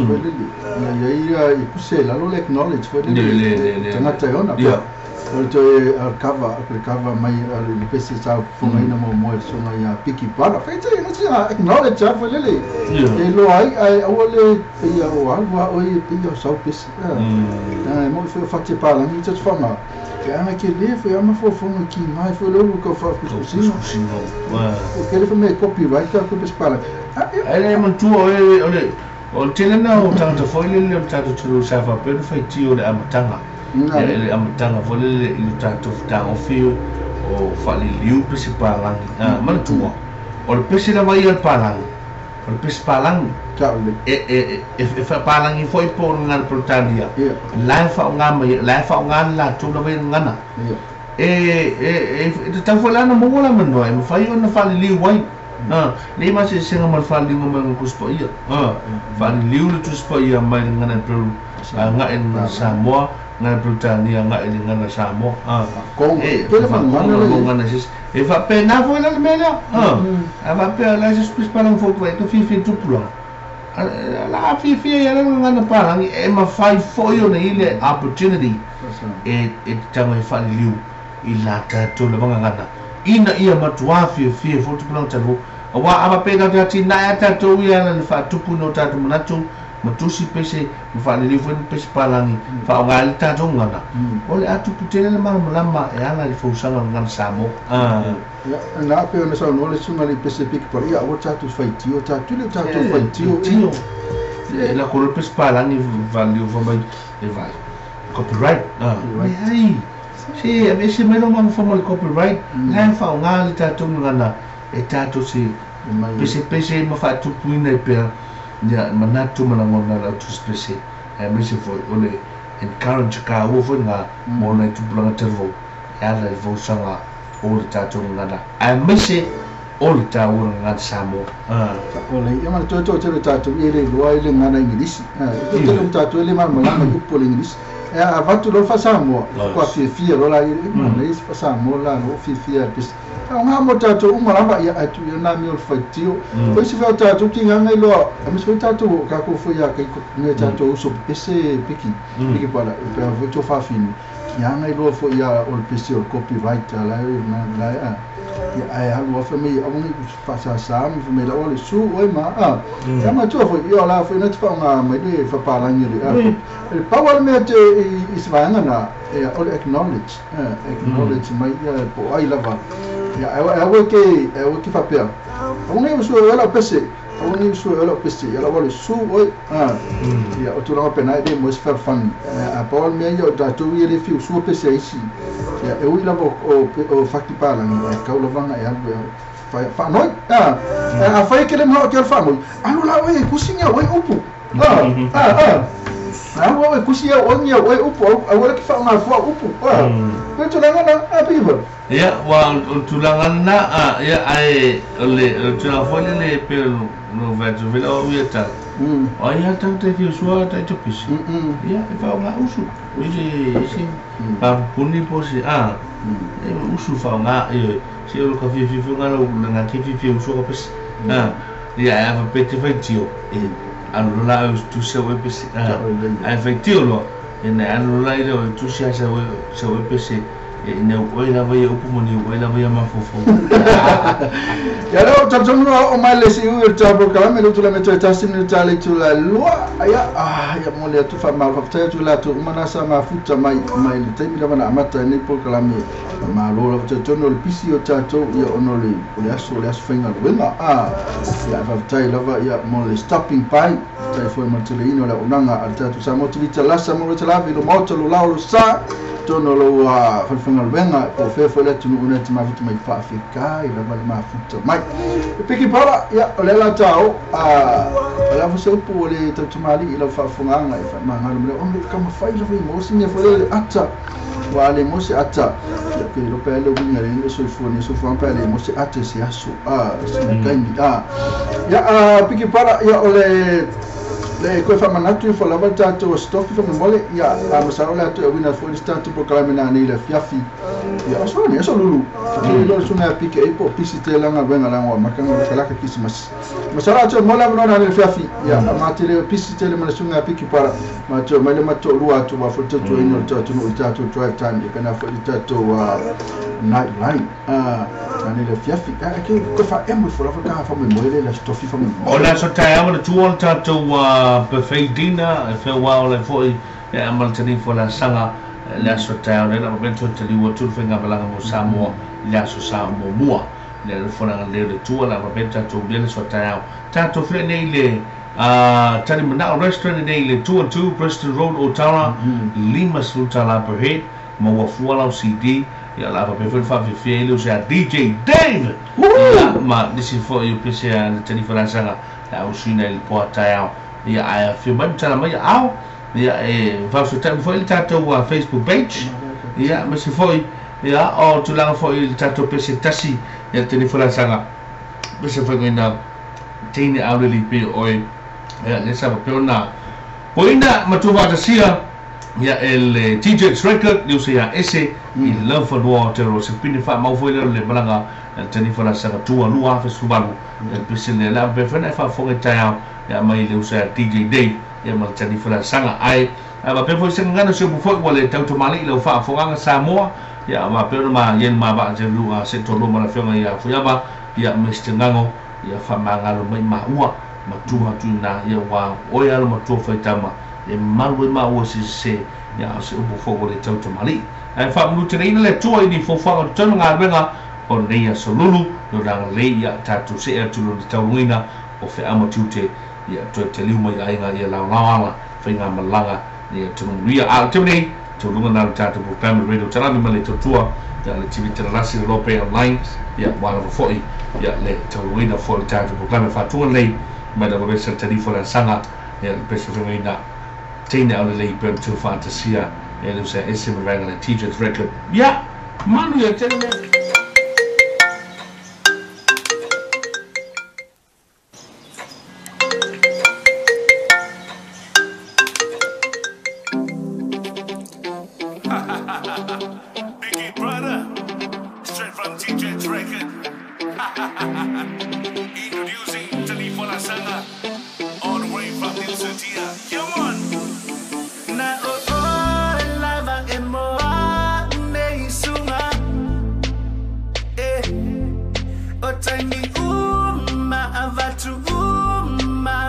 foi lili ia i kusela lo le acknowledge foi lili tangata yona o te cover mai le pese sa fonga ina mo songa ia piki para feita ina sia acknowledge foi lili e lo ai ole ia o alwa o ia pio sa pese mo foi fatti pala ni te fama ana que ele foi uma fofona aqui mais foi logo que eu faço com o senhor porque ele foi meio copyright que eu espalha ele é muito olha o tele não tanto foi ele tanto tudo sabe pero foi tio de amatanga ele amatanga foi ele tanto tá o fio o fali liu principal lá mas tu o precisa vai ir para lá o pes palang e fa palang I foi por ngal Britania la fa nga tu na wen ngana e ta foi la na mo la man no e fai ona fa li wai le ma se senga mal fa li ngom ku spo ia fa li lu tu spo ia mai ngana Peru nga en Samoa nga Britania nga en ngana Samoa ko pele fa ngana sis e fa pena foi la mela va pe la sis pes palang fo ko to fi tu pula la fi ya la ngana palang e ma fai foi ona ile opportunity e tama fa liu ila ta to le ngana ina ia matua fi fo tu pula talo wa ama pe na ti na ya ta to ia la fa tu puno ta tu manatu matusi pese fa liu fo pes palang fa ngal ta to ngana ole atu putele le lama e ala le fo sanga ngana Samo na pe ona sa no le sunga le Pacific por ia o tatu fai tio tatu le tatu fai tio la ko le pes palang value for my vai copyright ai si ave se me no man for copyright la fa nga le tatu ngana e tatu si pese ma fa tu puina pe ya manatu manangona la tu pese e me se foi ole encourage ka wo fo nga mo na tu planga tervo ya la vo sanga o le tatu ngana a me se o le tatu ngana Samo ole ia ma to le tatu ile lo ile ngana English to le tatu ile ma malama ku pole English a vatu lo fa Samo kwa fia lo la ile ma le fa Samo la lo fia pes nga mo tatu umalamba ia atu na mi ol fatio ko se fa tatu tinga ngai lo mi se tatu ka ko fo ya kai ne tatu so pese piki para pe vo fa fini ya ngai lo fo ya ol pese ol copyright la la ya ai algo fa mi avuni fa sa mi fa me la ole su oi ma ya ma to fo yo la fo na fa nga me de fa pa la ni el power me te isvanga na ol acknowledge mai ya po ai la va ya awo ke papel awo su ela pese ela wale su oi ya o tu la pena de mo sfer fan a paul me yo da tu ile fiu su pese isi ya e la o fakti pala ni ka lo vanga ya fa no a fa ke le mo ke fa mo anu la oi kusinga oi upu wo kusia onya oi upu awo ke fa ma fo upu ko tu la ngana a people ya wa tulangana ya ai le tuna fole le pelo no vejo vela o yeta o ya tante fi sua ta to pis ya fa nga usu isi pa puni posi usu fa nga si o ka fi nga lo nga ki fi usu ka pis ya fa peti fa tio allora tu se vuoi pis effettivamente lo allora io tu se vuoi pis ne oi la vai upu moni oi la vai ma fofo ya lo tabson no o male si u tabo kala me tu la metto tasim ni tale tu la loi ya ya mo le tu fa ma fa tu la tu mana sa ma futa mai le temi la mana amata ni po kala me ma lo la tu no le pisi o tato ya ono le aso fenga wenga ya fa tai la va ya mo le stopping pai tai foi ma tele ino la unanga al tatu sa mo tu la sa mo la vi lo mo lo la lo sa tono lo falfanga venga o fe foi letu no una tima vitu mai fa afrika ila vale ma futa mai peki para ya lela tao la você po le tatumali ila fa funga fa ma ngalo me o kama fai lo mo sinye foi ata wale mo se ata ke lo pe le winga le so fone so fa pa le mo se ata se aso kandi ya peki para ya ole le ko fa manatu fo la volta to stoffi fa mole ya a masaro la to wina fo istante po kala mena ni la fiafi ya so ni so lulu lo suna pike e po pisite la nga venga la wa makanga kala ka kismas masara to mola no na le fiafi ya ma tele pisite le suna pike para ma to mele ma to ruwa to ba fo to ino to no to drive time e kana fo to wa night line ni le fiafi ke ko fa emo fo la ka fa mole la stoffi fa ona so tai amo tu on to perfeitina e fe wa le foi e amal tani fo la sanga le aso tau le na momento te li wotu fenga balanga mo Samoa le aso Samoa mua le fo na le tu la momento to bien so tau tato fe nei le tani mana restaurant nei le 212 Preston Road Otawa Lima Sultala per head mo wa fu ala CD ia la pa pe fa fi lu sa DJ Dave ia ma disi fo io pese a tani fransa la usina il porta ia ai fi ban tala mai au ia fa so tan fo il tato wa Facebook page ia ma si foi ia o tu la fo il tato pese tasi ia tani fransa pese fa ngina tini aureli pe oi ia le sa pe ona poinda matuva sia ya el TJ's record you say ese in love for water o se pini fa mau foi le malanga tani fa la sa tua lua fa subaru el pisine la be fa fa fo ta ya mai le usa DJ day ya mal tani fa la sanga ai ba pe foi sen ngano se bu fo wale tau to mali le fa fo nga Samoa ya ma pe ma yen ma ba je lu se to lo ma fa ya fu ya ba ya Mr Ngango ya fa manga lo mai ma ua ma tua tu na ya wa o ya lo ma to fa tama e malu ma o se ya se ubu fogo le tau mali ai fa mu tene le tua ni fo fa to nga benga o nei so lulu no dang le ya tatu se e tu lo tau wina o fe amo tute ya to te liu mai ai nga ya la la fa nga malanga ni tu ria al tene to lu na tatu po pam radio tala mi male to tua ya le tv tala lasi lo pe online ya wala fo ya le tau wina fo tatu po pam fa tu le ma da be se tani fo la sanga ya pe se wina Tina on the league burn to fantasia and it was a similar regular TJ's record. Yeah, Manu, you're telling me. Biggie brother, straight from TJ's record. Introducing Tani Fola Sanga, all the way from New Santia. Come on. Na lava emoa me sunga otani avatu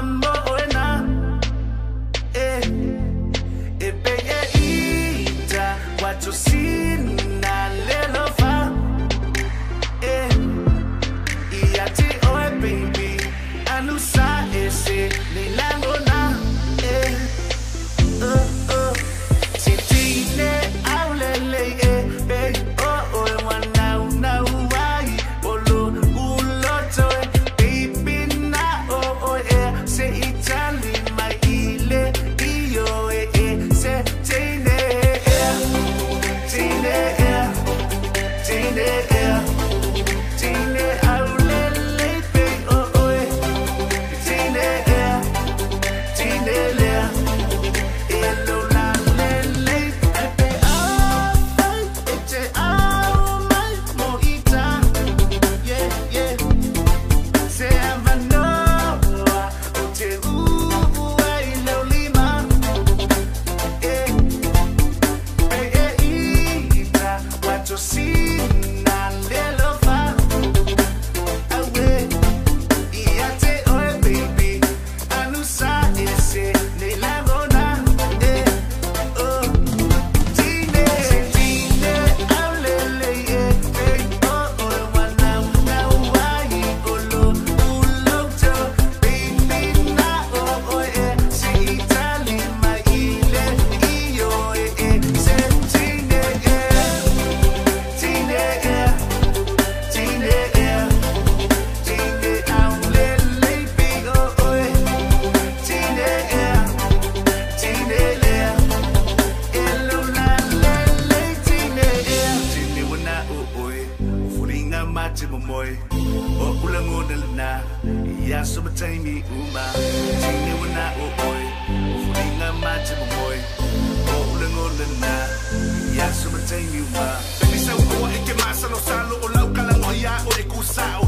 moena pe ita watu sina lelo fa iati oe baby anusa ese nilango na Sao